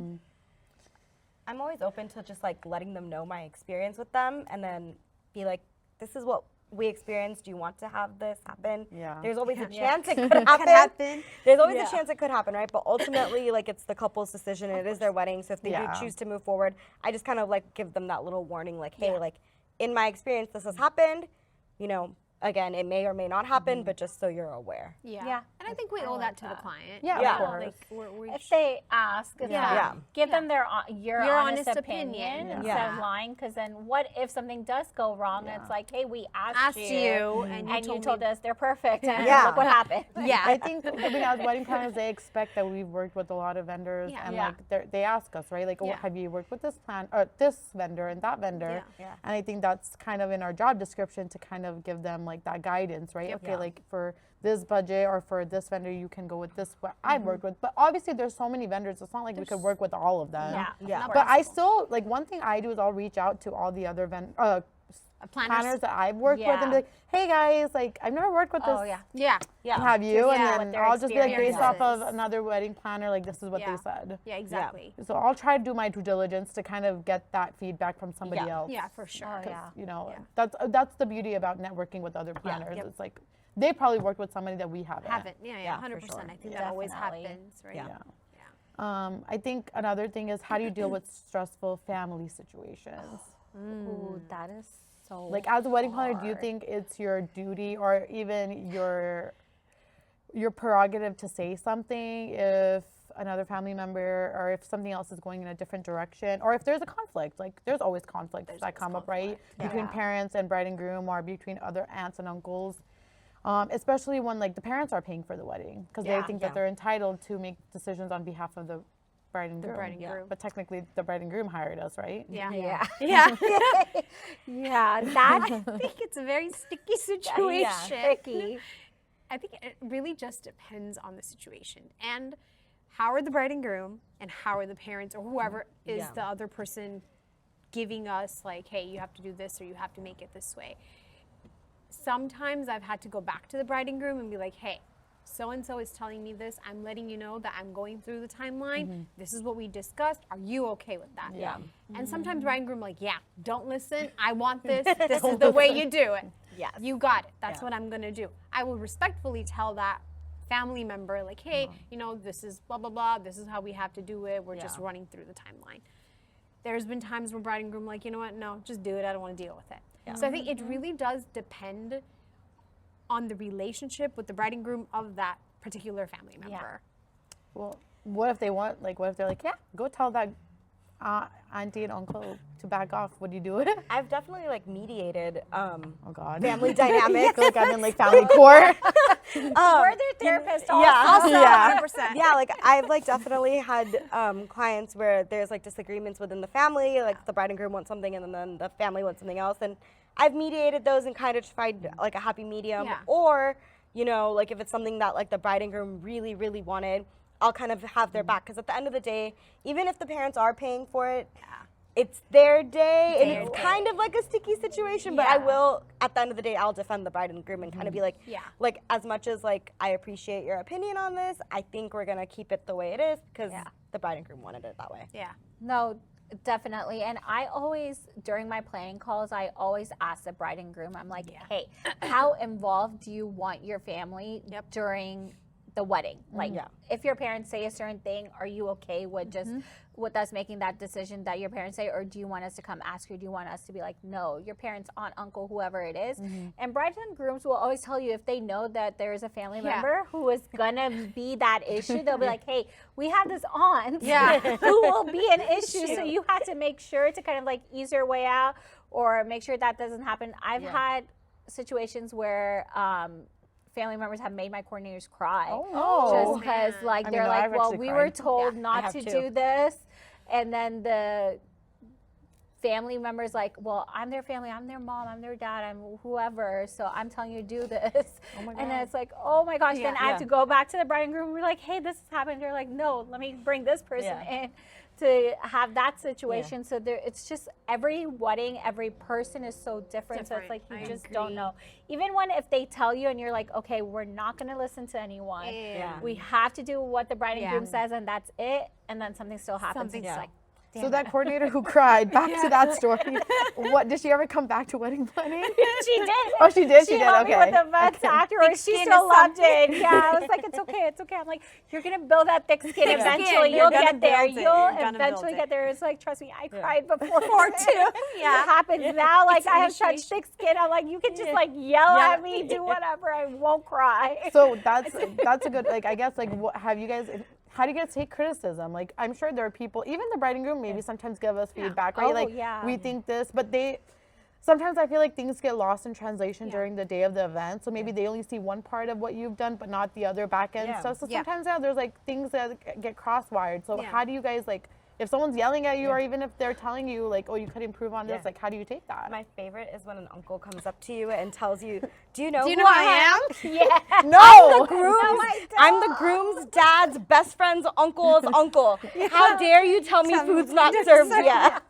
I'm always open to just like letting them know my experience with them, and then be like, this is what we experienced. Do you want to have this happen? Yeah. There's always a chance it could happen. There's always a chance it could happen, right? But ultimately, like, it's the couple's decision. It is their wedding. So if they do choose to move forward, I just kind of like give them that little warning, like, hey, like, in my experience, this has happened. You know, again, it may or may not happen, but just so you're aware. Yeah. And I think we owe that to the client. Yeah, Yeah. of course. Like, we If they ask, Yeah. give them your honest honest opinion opinion. instead Yeah. of lying. Because then, what if something does go wrong? And it's like, hey, we asked you, and you told us they're perfect, and Yeah. look what happened. Yeah. I think as wedding planners, they expect that we've worked with a lot of vendors, Yeah. and Yeah. like they ask us, right? Like, oh, Yeah. have you worked with this this vendor and that vendor? Yeah. Yeah. And I think that's kind of in our job description to kind of give them like that guidance, right? Yep. Okay, Yeah. like for this budget or for this vendor, you can go with this. What I've worked with, but obviously there's so many vendors. It's not like we could work with all of them. Yeah. Yeah. of But I course. still like one thing I do is I'll reach out to all the other planners that I've worked with and be Yeah. like, hey guys, like I've never worked with this. Oh yeah. Yeah. Yeah. Have you? Yeah. And What then their I'll just be like, based off of experience is. another wedding planner, like this is what Yeah. they said. Yeah, exactly. So I'll try to do my due diligence to kind of get that feedback from somebody Yeah. else. Yeah, for sure. Oh, 'Cause, yeah. you know, Yeah. that's the beauty about networking with other planners. Yep. It's like they probably worked with somebody that we haven't. Haven't. Yeah, yeah, Yeah, for 100%. sure. I think that always Definitely. happens, right? Yeah. Yeah. I think another thing is how do you deal with stressful family situations? Ooh, that is so. Like as a wedding planner, do you hard. think it's your duty or even your prerogative to say something if another family member or if something else is going in a different direction, or if there's a conflict? Like there's always conflicts that come up, right? Between parents and bride and groom, or between other aunts and uncles. Especially when like the parents are paying for the wedding because they think that they're entitled to make decisions on behalf of the bride and groom. bride and groom. But technically the bride and groom hired us, right? Yeah. Yeah. Yeah. Yeah. That. I think it's a very sticky situation. Yeah. Tricky. I think it really just depends on the situation and how are the bride and groom and how are the parents or whoever is Yeah. the other person giving us like, hey, you have to do this or you have to make it this way. Sometimes I've had to go back to the bride and groom and be like, hey, so-and-so is telling me this. I'm letting you know that I'm going through the timeline. This is what we discussed. Are you okay with that? Yeah. And sometimes bride and groom like, yeah, don't listen. I want this. This is the way you do it. Yes. You got it. That's what I'm going to do. I will respectfully tell that family member, like, hey, you know, this is blah, blah, blah. This is how we have to do it. We're just running through the timeline. There's been times where bride and groom like, you know what? No, just do it. I don't want to deal with it. Yeah. So I think it really does depend on the relationship with the bride and groom of that particular family member. Well, what if they want, like, what if they're like, yeah, go tell that auntie and uncle to back off? Would you do it? I've definitely like mediated Oh God. family dynamics. I feel like I'm in like family court. We're their therapist also. Yeah. 100%. Yeah, like I've like definitely had clients where there's like disagreements within the family, like the bride and groom want something and then the family wants something else, and I've mediated those and kind of tried like a happy medium. Yeah. Or, you know, like if it's something that like the bride and groom really, really wanted, I'll kind of have their back, because at the end of the day, even if the parents are paying for it, it's their day, and it's kind of like a sticky situation, but I will, at the end of the day, I'll defend the bride and groom and kind of be like, like, as much as like I appreciate your opinion on this, I think we're gonna keep it the way it is because the bride and groom wanted it that way. Yeah. No, definitely. And I always, during my planning calls, I always ask the bride and groom, I'm like, hey, how involved do you want your family during the wedding? Like, if your parents say a certain thing, are you okay with just with us making that decision that your parents say, or do you want us to come ask you? Do you want us to be like, no, your parents, aunt, uncle, whoever it is? And brides and grooms will always tell you if they know that there is a family member who is gonna be that issue, they'll be like, hey, we have this aunt who will be an issue, so you have to make sure to kind of like ease your way out or make sure that doesn't happen. I've had situations where family members have made my coordinators cry. Just because like they're like, well, we were told not to do this, and then the family members like, well, I'm their family, I'm their mom, I'm their dad, I'm whoever, so I'm telling you to do this. And then it's like, oh my gosh, then I have to go back to the bride and groom and be like, hey, this has happened. They're like, no, let me bring this person in to have that situation. So there, it's just every wedding, every person is so different. So it's like you just don't know. Even when if they tell you and you're like, okay, we're not going to listen to anyone. We have to do what the bride and groom says, and that's it. And then something still happens. It's like, so that coordinator who cried, back to that story. What did she ever come back to wedding planning? She did. Oh, she did. She helped me with the vets afterwards. She still loved it. Yeah, I was like, it's okay, it's okay. I'm like, you're gonna build that thick skin eventually. You'll get there. You'll eventually get there. It's like, trust me, I cried before too. It happens now. Like I have such thick skin. I'm like, you can just like yell at me, do whatever. I won't cry. So that's a good, like, I guess, like, what have you guys? How do you guys take criticism? Like, I'm sure there are people, even the bride and groom maybe sometimes give us feedback, right? Like, we think this, but sometimes I feel like things get lost in translation during the day of the event. So maybe they only see one part of what you've done, but not the other back end stuff. So sometimes, there's like things that get cross-wired. So how do you guys, like, if someone's yelling at you or even if they're telling you, like, oh, you could improve on this, like, how do you take that? My favorite is when an uncle comes up to you and tells you, do you know who I am? Yeah. No. I'm the groom's dad's best friend's uncle's uncle. How dare you tell me food's not served yet?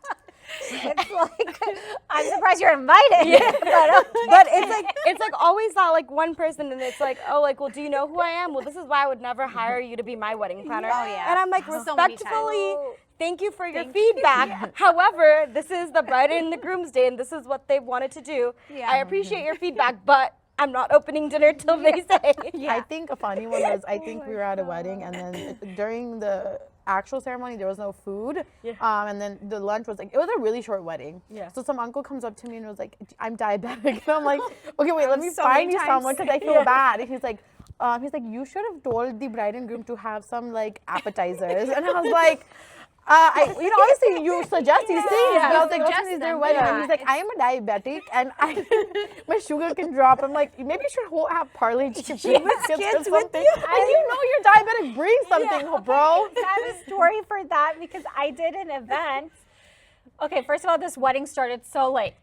It's like, I'm surprised you're invited. But it's like always that like one person, and it's like, oh, like, well, do you know who I am? Well, this is why I would never hire you to be my wedding planner. And I'm like, respectfully, thank you for your feedback. However, this is the bride and the groom's day, and this is what they wanted to do. I appreciate your feedback, but I'm not opening dinner till they say. I think a funny one was, I think we were at a wedding, and then during the actual ceremony, there was no food. And then the lunch was like, it was a really short wedding. So some uncle comes up to me and was like, I'm diabetic. And I'm like, okay, wait, let me find you someone because I feel bad. And he's like, you should have told the bride and groom to have some like appetizers. And I was like, obviously you suggest these things. And I was like, this is their wedding. And he's like, I am a diabetic and my sugar can drop. I'm like, maybe you should have Parley chips or something. And you know you're diabetic, bring something, bro. I have a story for that because I did an event. Okay, first of all, this wedding started so late.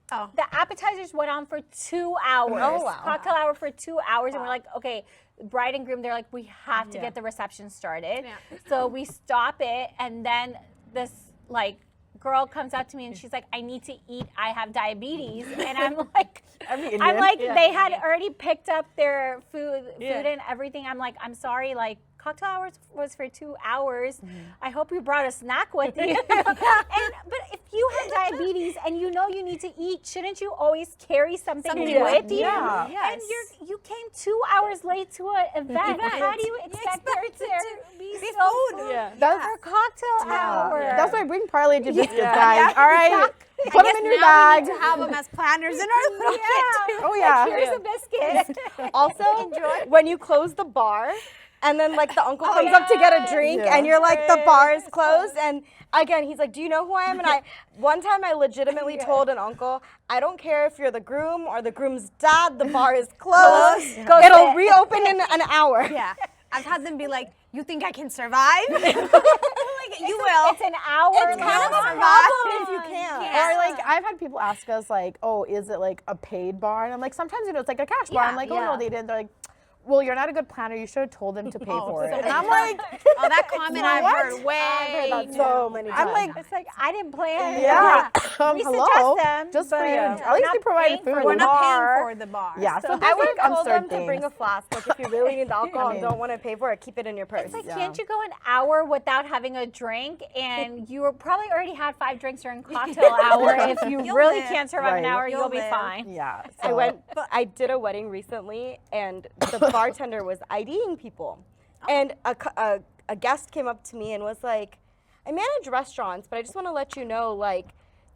The appetizers went on for 2 hours. Cocktail hour for 2 hours. And we're like, okay, bride and groom, they're like, we have to get the reception started. So we stop it, and then this like girl comes up to me and she's like, I need to eat, I have diabetes. And I'm like, Yeah. they had already picked up their food and everything. I'm like, I'm sorry, like, cocktail hours was for 2 hours. I hope you brought a snack with you. But if you have diabetes and you know you need to eat, shouldn't you always carry something with you? Yeah. Yes. And you came 2 hours late to an event. How do you expect there to be food That's for cocktail hour? That's why I bring Parley to biscuits, guys. All right, put them in your now bag. we need to have them as planners in our little kit. Oh yeah. Here's a biscuit. Also, when you close the bar, and then like the uncle comes up to get a drink, and you're like, the bar is closed, and again, he's like, do you know who I am? And one time I legitimately told an uncle, I don't care if you're the groom or the groom's dad, the bar is closed. It'll reopen in an hour. Yeah. I've had them be like, you think I can survive? Like, you will. It's an hour. It's kind of a long. problem if you can. Or like I've had people ask us like, oh, is it like a paid bar? And I'm like, sometimes it's like a cash bar. I'm like, oh no, they didn't. They're like, well, you're not a good planner. You should have told them to pay for it. And I'm like, oh, that comment I've heard way. I've heard that so many times. I'm like, It's like, I didn't plan. yeah. We Hello. suggest them, Just for but you. we're At least not we provided paying for food. We're not bar. paying for the bar. Yeah. So I would have told them absurd to bring a things. flask. Like if you really need the alcohol and don't want to pay for it, keep it in your purse. It's like, can't you go an hour without having a drink? And you were probably already had 5 drinks during cocktail hour. If you You'll really live. can't survive an Right. hour, You'll you'll be live. fine. Yeah. I did a wedding recently, and the bartender was IDing people. And a guest came up to me and was like, I manage restaurants, but I just want to let you know, like,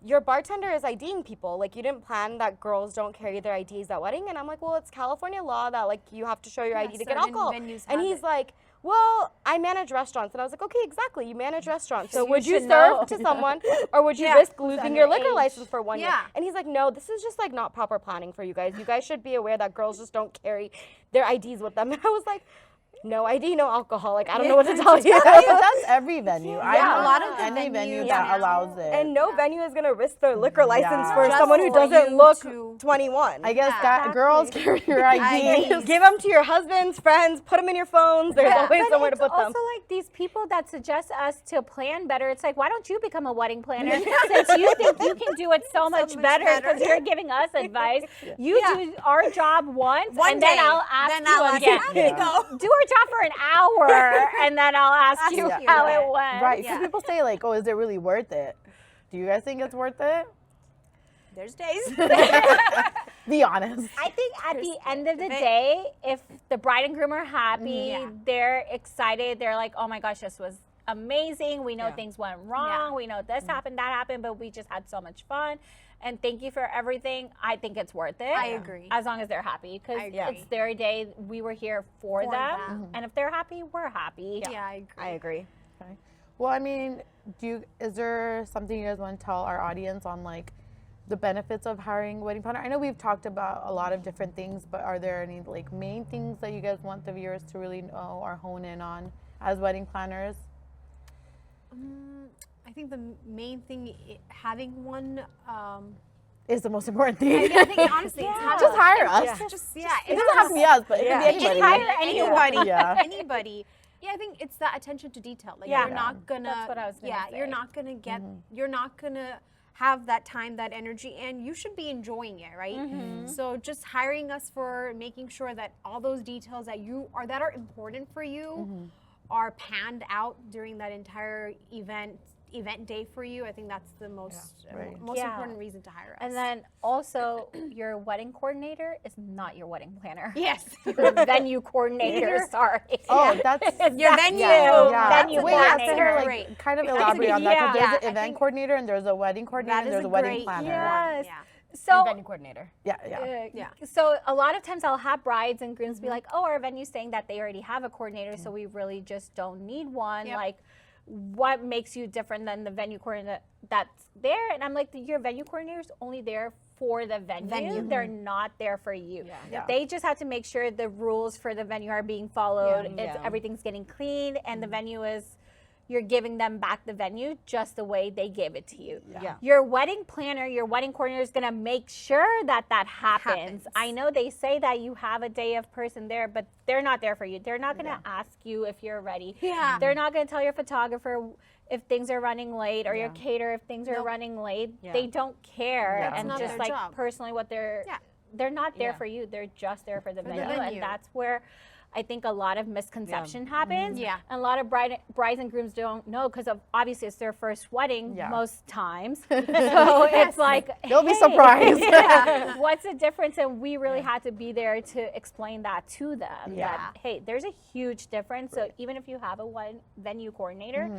your bartender is IDing people. Like, you didn't plan that girls don't carry their IDs at wedding. And I'm like, well, it's California law that, like, you have to show your ID to get certain alcohol. venues And have he's it. like, well, I manage restaurants. And I was like, okay, exactly. You manage restaurants. So You would you should serve know. to someone, or would you Yeah. risk losing your liquor underage. license for 1 year? Yeah. And he's like, no, this is just, like, not proper planning for you guys. You guys should be aware that girls just don't carry their IDs with them. And I was like, no ID, no alcohol. Like, I don't know what to tell you. That's every venue. I Yeah, know a lot of the any venue venues that now- allows it. And no venue is going to risk their liquor license Yeah. for Just someone who for doesn't you look to- 21. I guess Yeah. girls carry your IDs. Give them to your husbands, friends, put them in your phones. There's always But somewhere to it's put them. also like these people that suggest us to plan better. It's like, why don't you become a wedding planner since you think you can do it so much better because you're giving us advice. You do our job once, One and then day, I'll ask then you I'll ask again. you, Yeah. go. Do our job for an hour, and then I'll ask you you how again. it went. Right. Yeah. So people say like, oh, is it really worth it? Do you guys think it's worth it? There's days. Be honest. I think at the end of the They- day, if the bride and groom are happy, Yeah. they're excited, they're like, oh my gosh, this was amazing. We know things went wrong. Yeah. We know this happened, that happened, but we just had so much fun. And thank you for everything. I think it's worth it. I agree. As long as they're happy, because I agree. it's their day. We were here for them. them. And if they're happy, we're happy. Yeah, I agree. I agree. Okay. Well, I mean, is there something you guys want to tell our audience on like the benefits of hiring a wedding planner? I know we've talked about a lot of different things, but are there any like main things that you guys want the viewers to really know or hone in on as wedding planners? I think the main thing, having one, Is the most important thing. I think honestly, it's having Just hire us. It doesn't have to be us, but it can be Just anybody. hire anyone. anybody. Yeah. Anybody. Yeah, I think it's that attention to detail. Like Yeah. you're not gonna. That's what I was gonna you're say. not gonna get. You're not gonna have that time, that energy, and you should be enjoying it, right? So just hiring us for making sure that all those details that are important for you are panned out during that entire event day for you. I think that's the most right. most Yeah. important reason to hire us. And then also, your wedding coordinator is not your wedding planner. yes, Your venue coordinator, sorry. Oh, that's your venue. yeah. Venue Wait, ask her, coordinator. like, Great. kind of That's elaborate on that. 'Cause yeah. there's Yeah, an I event think coordinator and there's a wedding coordinator and is there's a a wedding great planner. Yes. Yeah. So, venue coordinator. Yeah. So a lot of times I'll have brides and grooms be like, oh, our venue's saying that they already have a coordinator, so we really just don't need one. Yep. Like, what makes you different than the venue coordinator that's there? And I'm like, your venue coordinator's only there for the venue. They're not there for you. Yeah. They just have to make sure the rules for the venue are being followed. Yeah. Everything's getting clean, and the venue is you're giving them back the venue just the way they gave it to you. Yeah. Your wedding planner, your wedding coordinator is going to make sure that happens. I know they say that you have a day of person there, but they're not there for you. They're not going to ask you if you're ready. Yeah. They're not going to tell your photographer if things are running late or your caterer if things are running late. They don't care. Yeah. And It's not just their like job. personally what they're not there for you. They're just there for the venue. And that's where I think a lot of misconception happens. Yeah. And a lot of brides and grooms don't know because obviously it's their first wedding most times. So it's like, They'll be surprised. what's the difference? And we really had to be there to explain that to them. That, hey, there's a huge difference. So even if you have a venue coordinator,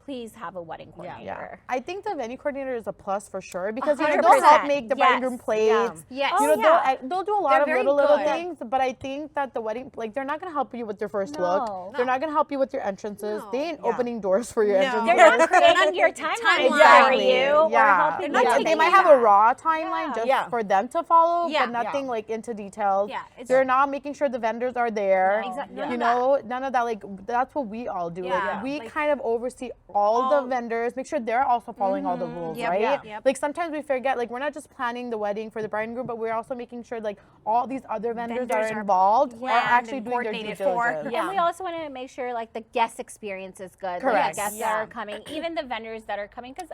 please have a wedding coordinator. I think the venue coordinator is a plus for sure because they'll 100%. help make the bride and groom plates. Yes. They'll do a lot They're of very little good. things, but I think that the wedding, like, they're not going to help you with your first look. They're not going to help you with your entrances. They ain't opening doors for your entrances. They're not creating your timeline for you or helping you. They might have a raw timeline just for them to follow, Yeah. but nothing like into details. Yeah, They're not making sure the vendors are there. Exactly. You know, none of that. Like, that's what we all do. Yeah. Like, we Like, kind of oversee all the vendors, make sure they're also following all the rules, Yep. right? Yeah. Yep. Like, sometimes we forget, like, we're not just planning the wedding for the bride and groom, but we're also making sure, like, all these other vendors Vendors are are involved are planned actually and doing their due coordinated for. diligence. And we also want to make sure like the guest experience is good. Correct. The guests that are coming, even the vendors that are coming. Because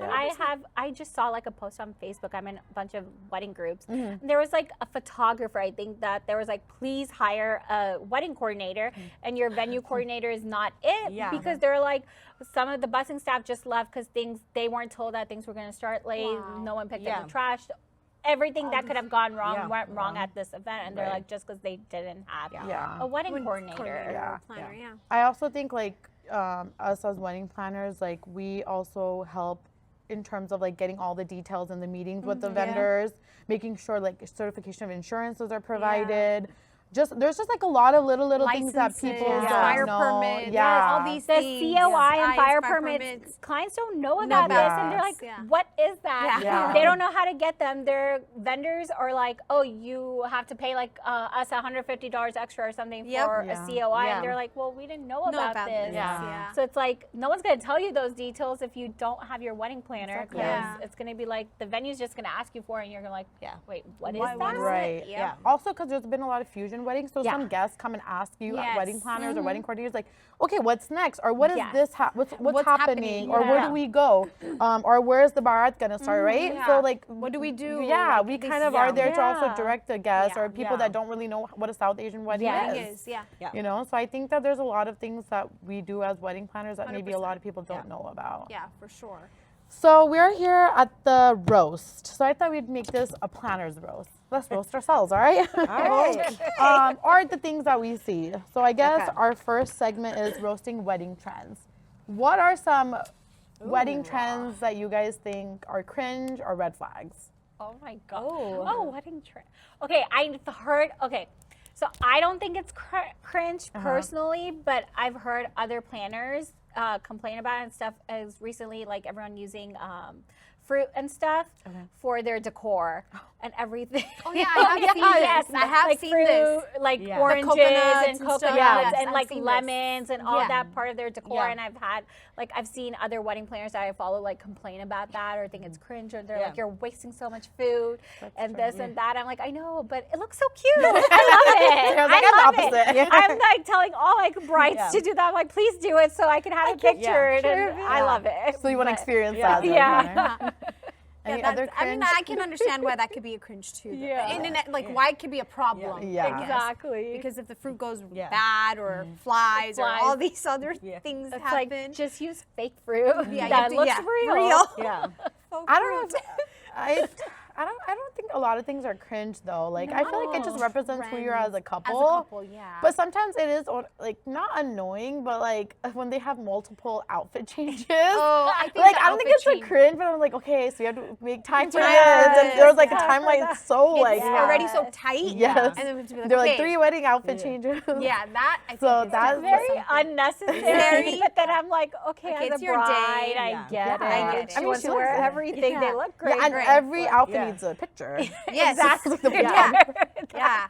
I just saw like a post on Facebook. I'm in a bunch of wedding groups. And there was like a photographer. I think that there was like, please hire a wedding coordinator, and your venue coordinator is not it because they're like, some of the busing staff just left because they weren't told that things were going to start late. No one picked up the trash. Everything that could have gone wrong went wrong at this event, and they're like, just because they didn't have a wedding coordinator. Planner, I also think like us as wedding planners, like we also help in terms of like getting all the details in the meetings with the vendors, making sure like certification of insurances are provided. There's just like a lot of little things that people don't fire know. permits, Yeah. all these The things. COI and fire permits. permits, clients don't know about this, and they're like, what is that? Yeah. They don't know how to get them. Their vendors are like, oh, you have to pay like us $150 extra or something for a COI, and they're like, well, we didn't know about this. So it's like, no one's going to tell you those details if you don't have your wedding planner, because it's going to be like, the venue's just going to ask you for it, and you're going to like, wait, what is that? Right. Yeah. Also, because there's been a lot of fusion weddings, so some guests come and ask you, wedding planners or wedding coordinators, like, okay, what's next, or what is this? What's happening, or where do we go, or where's the barat gonna start, right? So like, what do we do? Yeah, Like, we this kind is- of are there to also direct the guests or people Yeah. that don't really know what a South Asian wedding is. You know, so I think that there's a lot of things that we do as wedding planners that maybe a lot of people don't know about. Yeah, for sure. So we're here at the roast. So I thought we'd make this a planner's roast. Let's roast ourselves, all right? All right. Or the things that we see. So I guess our first segment is roasting wedding trends. What are some wedding trends that you guys think are cringe or red flags? Oh my God. Oh, wedding trend. Okay, I've heard, so I don't think it's cringe personally, but I've heard other planners complain about it and stuff as recently, like everyone using fruit and stuff for their decor and everything. Oh yeah, I have seen this. I have like seen fruit, this. like Yeah. oranges coconuts and and stuff. coconuts Yes, and I've like seen this. lemons and all Yeah. that part of their decor. Yeah. And I've seen other wedding planners that I follow like complain about that or think it's cringe, or they're like, you're wasting so much food and this and that. I'm like, I know, but it looks so cute. I love it. I was like, I I'm love the it. opposite. I'm like telling all like brides to do that. I'm like, please do it so I can have it pictured. And I love it. So you want to But- experience that? as a Yeah. planner? Any Yeah, other I mean, cringe? I can understand why that could be a cringe too. though. Yeah. And like, why it could be a problem. Yeah. I guess. Exactly. Because if the fruit goes Yeah. bad or flies or Flies. all these other things It's happen. like, just use fake fruit Yeah, you that have to- looks yeah, real. Yeah. I don't know. I don't think a lot of things are cringe though. Like I feel like it just represents who you are as a couple. As a couple, yeah. But sometimes it is like not annoying, but like when they have multiple outfit changes. Oh, I think like the I don't think outfit it's a change- cringe, but I'm like, okay, so you have to make time for Yes, this. And there's like yeah. a timeline so like It's already so tight. Yes. And then we have to be like, They're okay. like 3 wedding outfit changes. Yeah, that I think So is that's Very something. unnecessary. Very- But then I'm like, okay, Okay, as it's a your bride, day. I Yeah. get Yeah. it. I She mean, wants she to wear looks good. everything. They look great. Yeah, and great. every outfit Yeah. needs a picture. Yes. Exactly. Yeah.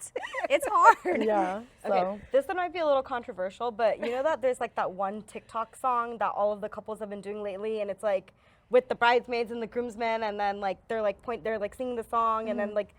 It's hard. Yeah. So. Okay, this one might be a little controversial, but you know that there's like that one TikTok song that all of the couples have been doing lately, and it's like with the bridesmaids and the groomsmen, and then like they're like singing the song, and then like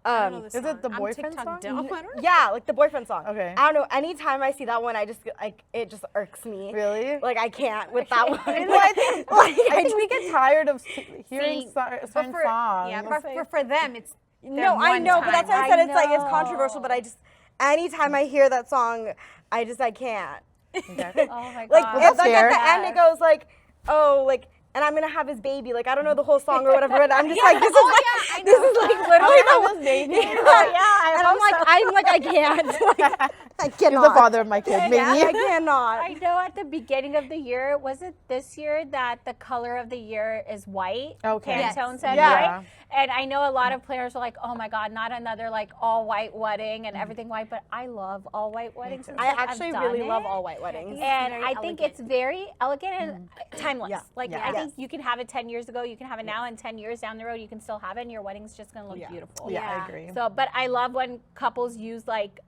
Is it the I'm boyfriend TikTok song? dumb. I don't know. yeah, like the boyfriend song. Okay. I don't know. Anytime I see that one, I just like it just irks me. Really? Like I can't with that one. Well, I think, I think we get tired of hearing See, certain but songs. Yeah, but for them, it's No, I one know, but that's why I time. said it's like it's controversial. But I just anytime I hear that song, I can't. Okay. Oh my Like god. it's like fair. at the end, it goes like, oh, like, and I'm gonna have his baby. Like I don't know the whole song or whatever, but I'm just like, this is I like, this is like literally I the have this baby. yeah, and I'm like, I can't. Like, I He's cannot. the father of my kid, maybe. I cannot. I know at the beginning of the year, was it this year that the color of the year is white? Okay. Pantone said, Yeah. right? And I know a lot of players are like, oh my God, not another like all white wedding and everything white, but I love all white weddings. and I stuff. I've actually done really it. love all white weddings. And very I think elegant. it's very elegant and timeless. Yeah. Like Yeah. I Yes. think you can have it 10 years ago, you can have it now, and 10 years down the road, you can still have it, and your wedding's just gonna look beautiful. Yeah, Yeah. I agree. So, but I love when couples use like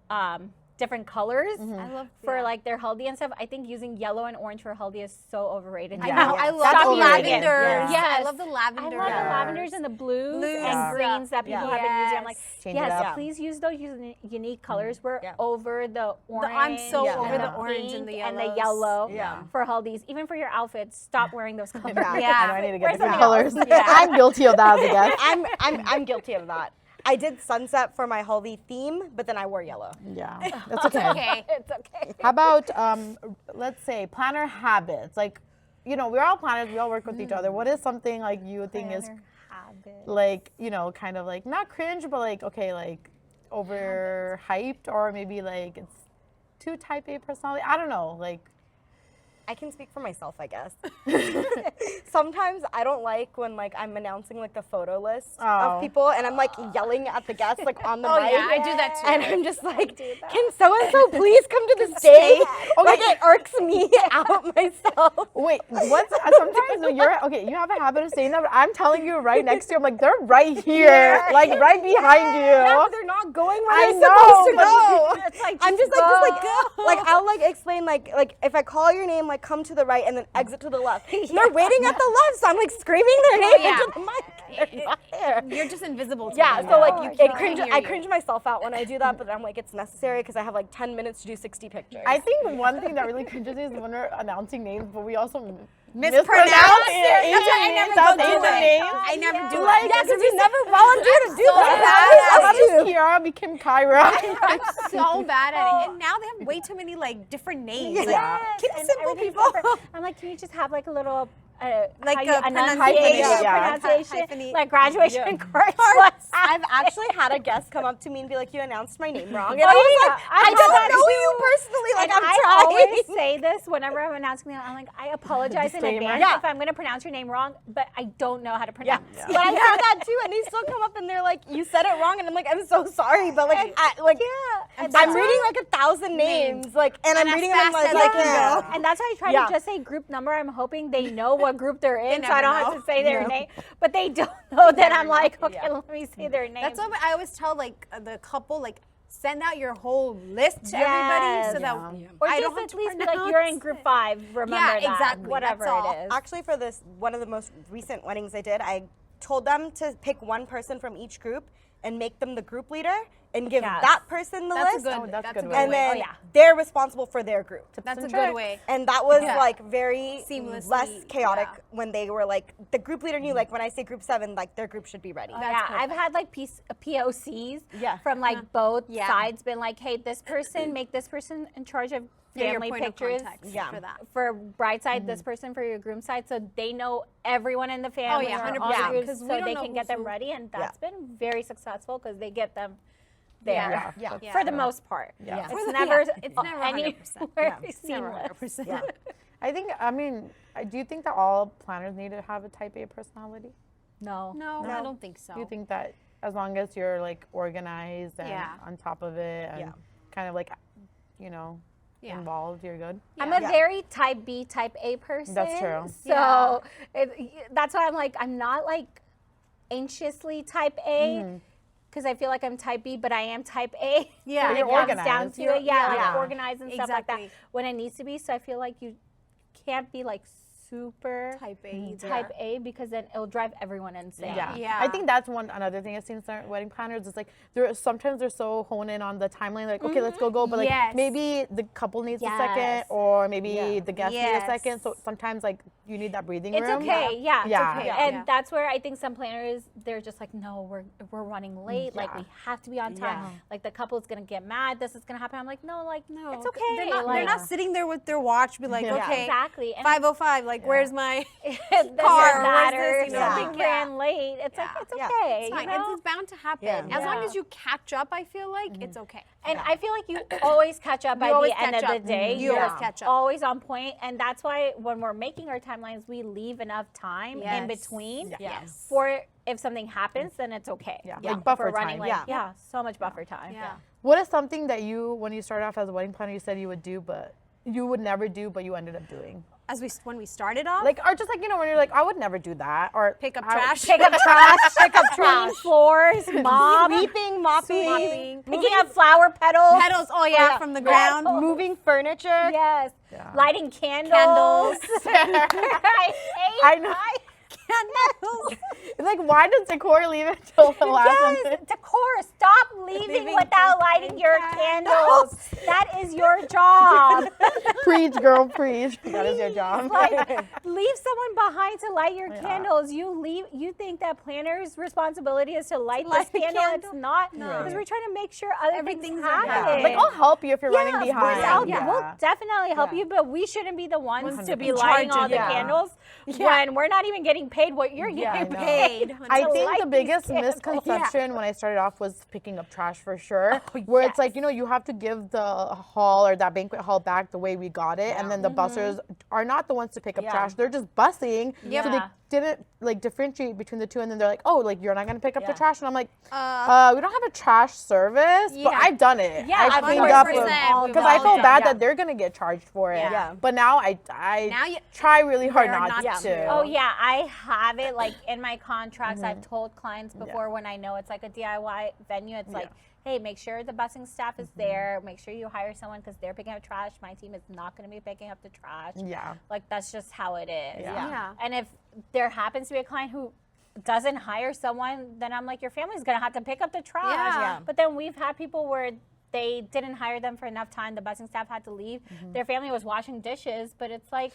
different colors I love for like their haldi and stuff. I think using yellow and orange for haldi is so overrated. I Yeah. know. Yeah. I love That's the overrated. lavenders. Yes. I love the I lavender. love the lavenders and the blues Yeah. and greens that people have been using. I'm like, Change it yes, up. please use those unique colors. We're Yeah. over the orange. I'm so Yeah. over and the orange and the pink yellows. and the yellow Yeah. for haldis. Even for your outfits, stop wearing those colors. Yeah. I know I need to get Where's different something colors. else? I'm guilty of that as a guest. I'm guilty of that. I did sunset for my haldi theme, but then I wore yellow. Yeah, that's okay. Okay. It's okay. How about, let's say, planner habits? Like, you know, we're all planners. We all work with each other. What is something like you think is Planner habit. like, you know, kind of like not cringe, but like, okay, like overhyped, or maybe like it's too type A personality? I don't know. Like, I can speak for myself, I guess. Sometimes I don't like when like I'm announcing like the photo list Oh. of people and I'm like yelling at the guests like on the mic. Yeah, I do that too. And I'm just like, can so and so please come to the stage? Like it irks me out myself. wait, what's sometimes when you're okay, you have a habit of saying that, but I'm telling you right next to you, I'm like, they're right here, like right behind you. Yeah, but they're not going where I they're know, supposed to but go. It's like, I'm just go. like I'll like explain like if I call your name, like come to the right and then exit to the left. And they're waiting at the left, so I'm like screaming their name yeah. into the mic. They're not there. You're just invisible to Yeah, them. so like Oh, you, I it can't cringe. hear I you. cringe myself out when I do that, but I'm like it's necessary because I have like 10 minutes to do 60 pictures. I think one thing that really cringes me is when we're announcing names, but we also Mispronounce Asian That's why I names, never South go do Asian it. names. I never do Like, it. yeah, because you never volunteer to do so that. bad. How does Kiara became Kyra? I'm so bad at it. And now they have way too many like different names. Like, Yeah. keep it And simple, everything's people. different. I'm like, can you just have like a little, Like how you a enunciate pronunciation. Yeah. pronunciation, Hyphenate. like graduation course. I've actually had a guest come up to me and be like, "You announced my name wrong," and Oh, I was yeah, like, I've "I had don't that know too. you personally. Like, And I'm I trying." always say this whenever I'm announcing them. I'm like, I apologize in Disclaimer. advance Yeah. if I'm going to pronounce your name wrong, but I don't know how to pronounce Yeah. it. But I heard that too, and they still come up and they're like, "You said it wrong," and I'm like, "I'm so sorry," but like, And I'm that's reading like 1,000 names, like, and I'm as reading them fast like, as I can yeah. go. And that's why I try Yeah. to just say group number. I'm hoping they know what group they're in, so I never don't have know. to say their name. But they don't know that I'm know. like, okay, Yeah. let me say their name. That's what I always tell like the couple, like send out your whole list to Yes. everybody so that or I just don't have at to least be like, you're in pronounce group it. 5. Remember that. exactly. Whatever That's all. it is. Actually, for this one of the most recent weddings I did, I told them to pick one person from each group and make them the group leader and give Yes. that person the That's a list. good. Oh, that's that's good a way. good and way. then yeah. they're responsible for their group. That's a and good tricks. way. And that was Yeah. like very Seamlessly, less chaotic yeah. when they were like the group leader knew like when I say group 7, like their group should be ready. Yeah, I've had like POCs Yeah. from like both Yeah. sides been like, hey, this person, make this person in charge of Yeah, your family point of pictures. context Yeah. for that. For bride side, this person for your groom side, so they know everyone in the family. yeah, or 100%, all the groups, 'cause we so don't they know can get who's them who. ready, and that's been very successful because they get them there. Yeah. Yeah. Yeah. For the most part. Yeah. It's For the- never, yeah, it's never 100%. anywhere It's never seamless. 100%. Yeah. I think, I mean, do you think that all planners need to have a type A personality? No. No, I don't think so. Do you think that as long as you're like organized and Yeah. on top of it and Yeah. kind of like, you know, Yeah. involved, you're good? I'm a Yeah. very type B, type A person. That's true. So that's why I'm like, I'm not like anxiously type A. Because I feel like I'm type B, but I am type A. Yeah. When it You're comes down organized. to it. Yeah, like Yeah. organized and stuff like that Exactly. when it needs to be. So I feel like you can't be like super Type A either. type A because then it'll drive everyone insane. Yeah. I think that's another thing I've seen in wedding planners is like sometimes they're so honed in on the timeline, like okay, let's go, but like Yes. maybe the couple needs a Yes. second, or maybe the guest need a Yes. second. So sometimes like you need that breathing It's room. okay, yeah. Yeah. It's okay. Yeah. And that's where I think some planners, they're just like, no, we're running late. Like we have to be on time. Yeah. Like the couple's gonna get mad. This is gonna happen. I'm like, no, it's okay. They're not sitting there with their watch, be like, Yeah. okay, Exactly. And 5:05. Like, where's my it car, doesn't where's matter. this, If something ran late. It's like it's Yeah. okay. It's fine. You know? It's bound to happen. Yeah. As long Yeah. as you catch up, I feel like it's okay. And I feel like you always catch up by always the end of catch the up. day. You always You're catch up. Always on point. And that's why when we're making our timelines, we leave enough time in Yes. between Yes. for if something happens, then it's okay. Yeah. If Like buffer we're running time. late. Yeah. So much buffer time. Yeah. What is something that you, when you started off as a wedding planner, you said you would do, but you would never do, but you ended up doing? When we started off, Like, or just like, when you're like, I would never do that, or pick up I- trash. Pick up trash, pick up clean floors, mop, Sweeping, mopping, Mopping. picking up flower petals. Petals, oh yeah, from the ground. moving furniture. Yes. Yeah. Lighting candles. Candles. I hate I know. Candles. It's like, why does decor leave it till the last Yes, minute? decor. Stop leaving Leaving without lighting your candles. That is your job. Preach, girl, preach. That is your job. Like, leave someone behind to light your candles. You think that planner's responsibility is to light light this the candle? candle? It's not. No. Because we're trying to make sure other Everything's things okay. happen. Like, I'll help you if you're running Of behind. course, we'll definitely help you, but we shouldn't be the ones to be lighting all the Yeah. candles when we're not even getting paid what you're Yeah, I getting know. paid. I to think light the these biggest candles. misconception when I started off was picking up trash for sure. Where it's like, you have to give the hall or that banquet hall back the way we got it. And then the bussers are not the ones to pick up trash. They're just bussing. So they Yeah. didn't like differentiate between the two. And then they're like, oh, like you're not going to pick up the Yeah. trash. And I'm like, we don't have a trash service, but Yeah. I've done it. Yeah, I of cleaned course. up 100%, we've because I all feel done bad it. that they're going to get charged for it. Yeah. But now I Now you try really hard learn not not to. to. Oh yeah, I have it like in my contracts. I've told clients before when I know it's like a DIY venue, it's like, hey, make sure the busing staff is there. Make sure you hire someone because they're picking up trash. My team is not going to be picking up the trash. Yeah. Like that's just how it is. Yeah. And if there happens to be a client who doesn't hire someone, then I'm like, your family's going to have to pick up the trash. Yeah. But then we've had people where they didn't hire them for enough time. The busing staff had to leave. Their family was washing dishes, but it's like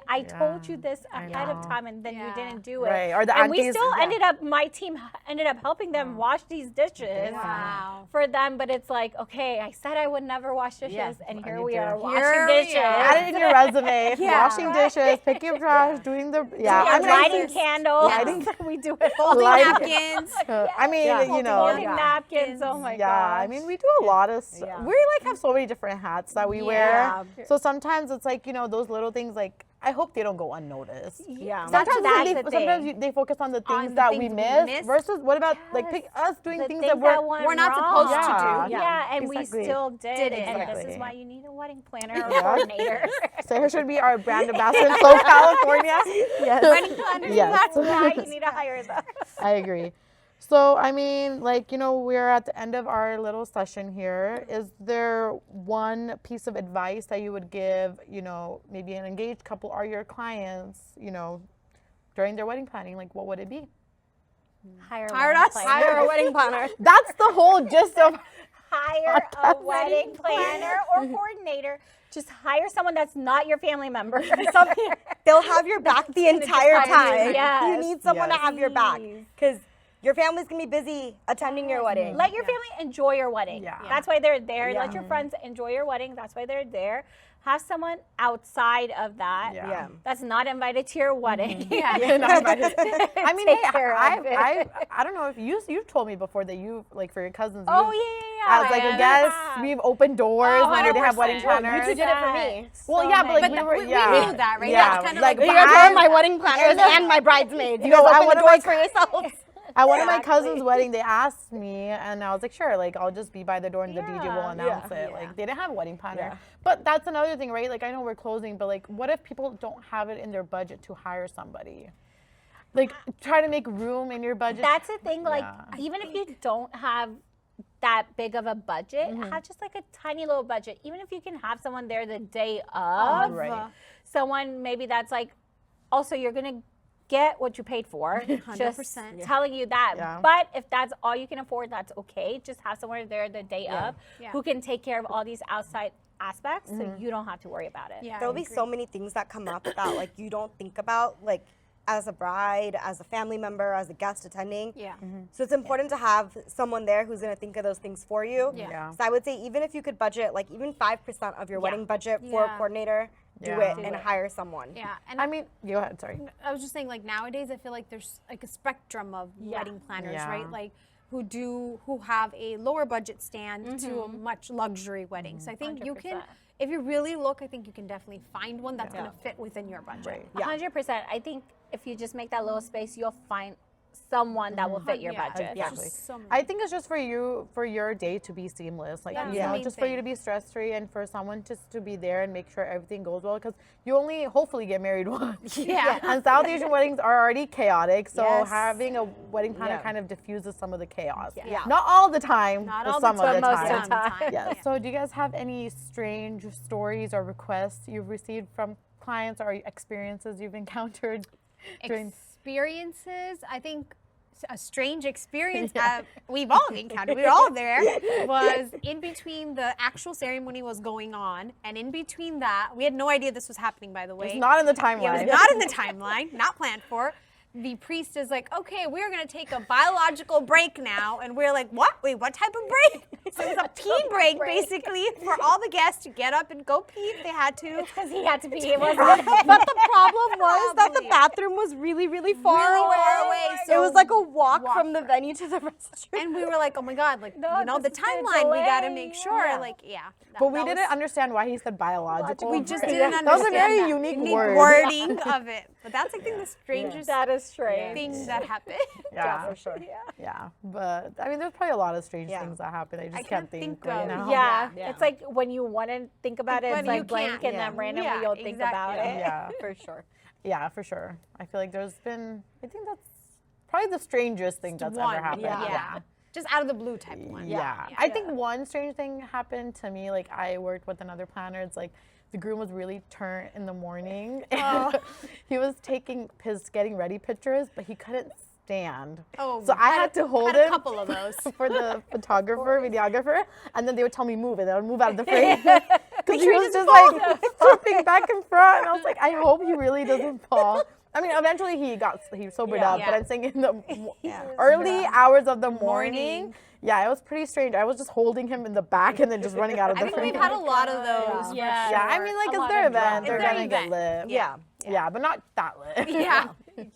I told you this ahead of know. time, and then you Yeah. didn't do it. Right, or the and we aunties- still yeah. my team ended up helping them wash these dishes Wow. for them. But it's like, okay, I said I would never wash dishes, and here you we did. are Here washing we dishes. are. Add it in your resume. Yeah. Washing dishes, picking up trash, doing the Yeah, I mean, lighting candles. Lighting- we do it. Folding Lighting- napkins. I mean, you know, Folding napkins. Oh my yeah. gosh. I mean, we do a lot of stuff. Yeah. We like have so many different hats that we wear. So sometimes it's like those little things. Like I hope they don't go unnoticed. Yeah. Sometimes That's the sometimes thing. they focus on the things the that things we we miss miss. versus what about like us doing The things things that went we're not wrong. supposed to do. Yeah, and Exactly. we still did it. And this Exactly. is why you need a wedding planner or Yeah. coordinator. Sarah should be our brand ambassador in Southern California. Yes. Wedding planners. Yes. That's why you need to hire them. I agree. So, I mean, like, we're at the end of our little session here. Is there one piece of advice that you would give, maybe an engaged couple or your clients, during their wedding planning? Like, what would it be? Hire us. Hire a wedding planner. That's the whole gist of Hire a wedding planner or coordinator. Just hire someone that's not your family member. They'll have your back the entire time. Yes. You need someone to Yes. have your back Please. because your family's gonna be busy attending your wedding. Let your family enjoy your wedding. Yeah. That's why they're there. Yeah. Let your friends enjoy your wedding. That's why they're there. Have someone outside of that Yeah. that's not invited to your wedding. I mean, Take hey, care of it. I don't know if you've told me before that you, like, for your cousins, Oh, you, yeah. as like yeah, a guest, yeah. we've opened doors when we didn't have wedding 100%. planners. You two did it for me. Well, So yeah, but like nice. we But were, we knew yeah, that, right? Yeah, That was kind of like, like You but guys are my I, wedding planners and my bridesmaids. You No, guys I open the wanted doors my- for yourselves. at one of my cousin's wedding, they asked me, and I was like, sure, like I'll just be by the door and the DJ will Yeah. announce Yeah. it. Like they didn't have a wedding planner, Yeah. but that's another thing, right? Like I know we're closing, but like, what if people don't have it in their budget to hire somebody? like try to make room in your budget. That's the thing. Like, Yeah. even if you don't have that big of a budget, have just like a tiny little budget. Even if you can have someone there the day of, Right. someone maybe that's like, also you're gonna get what you paid for. 100%. Just telling you that. Yeah. But if that's all you can afford, that's okay. Just have someone there the day of Yeah. who can take care of all these outside aspects, so you don't have to worry about it. Yeah, There'll be so many things that come up that like you don't think about, like as a bride, as a family member, as a guest attending. Yeah. So it's important to have someone there who's going to think of those things for you. Yeah. So I would say even if you could budget like even 5% of your wedding budget for a Yeah. coordinator, do Yeah. it and hire someone. Yeah. And I mean, go ahead. Sorry. I was just saying, like, nowadays I feel like there's like a spectrum of wedding planners, Yeah. right? Like who have a lower budget stand to a much luxury wedding. So I think you can, 100%. if you really look, I think you can definitely find one that's gonna fit within your budget. Right. 100%. I think if you just make that little space, you'll find someone that will fit your Yeah, budget. Exactly. So many. I think it's just for you, for your day to be seamless. Like, That's you the know, main just for you thing. to be stress free and for someone just to be there and make sure everything goes well. Because you only hopefully get married once. Yeah. And South Asian weddings are already chaotic. So Yes. having a wedding planner Yeah. kind of diffuses some of the chaos. Yeah. Not all the time, Not but all some the of time, the most time. of the time. Yeah. So do you guys have any strange stories or requests you've received from clients or experiences you've encountered during Experiences, I think a strange experience we've all encountered, we were all there, was in between the actual ceremony was going on, and in between that, we had no idea this was happening, by the way. It's not in the It timeline. was not in the timeline, not planned for. The priest is like, okay, we're gonna take a biological break now, and we're like, what? Wait, what type of break? So it was a pee break, basically, for all the guests to get up and go pee if they had to. Because he had to be. It was But the problem was that the Probably. bathroom was really, really far Really away. far away, It so was like a walk walk from the venue to the restroom. And we were like, oh my God, like, No, you know, the this is gonna timeline, we gotta delay. make sure, Yeah. like, yeah. But we that didn't was- understand why he said biological. We just break. didn't That understand was a very that. unique word. wording of it. But that's, I think, the strangest that is strange. thing that happened. Yeah, for sure. yeah. But I mean, there's probably a lot of strange Yeah. things that happen. I just can't can't think. think of- You know? Yeah. Yeah. It's like when you want to think about it, But it's you like blank, can't. and Yeah. then randomly Yeah, you'll think about exactly. it. Yeah, For sure. yeah, for sure. I feel like there's been. I think that's probably the strangest thing that's One, ever happened. yeah. Just out of the blue type one. Yeah. I think one strange thing happened to me. Like I worked with another planner. It's like the groom was really turnt in the morning. He was taking his getting ready pictures, but he couldn't stand. Oh, so I had to hold had a him couple of those. for the photographer, videographer, and then they would tell me move, and I would move out of the frame because he was just like flipping back and front, and I was like, I hope he really doesn't fall. I mean, eventually he sobered up, but Yeah. I'm saying in the early hours of the morning. Morning. Yeah, it was pretty strange. I was just holding him in the back and then just running out of I the think frame. we've had a lot of those. Yeah. Yeah, I mean, like, A it's lot their of event. drama. They're It's their gonna get event. lit. Yeah. Yeah, but not that lit. Yeah.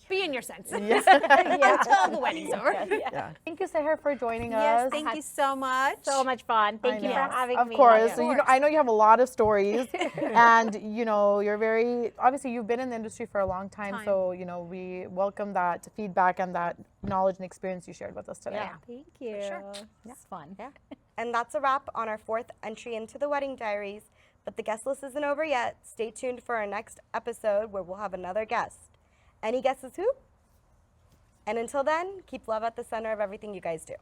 Be in your senses. Yeah. Until the wedding's over. Yeah. Thank you, Seher, for joining Yes, us. thank you so much. So much fun. Thank you for Yes, having of me. course. Megan. So, you know, I know you have a lot of stories, and you know, you're very obviously you've been in the industry for a long time. So, you know, we welcome that feedback and that knowledge and experience you shared with us today. Yeah. Thank you. sure. It's fun. Yeah. And that's a wrap on our 4th entry into the Wedding Diaries. But the guest list isn't over yet. Stay tuned for our next episode where we'll have another guest. Any guesses who? And until then, keep love at the center of everything you guys do.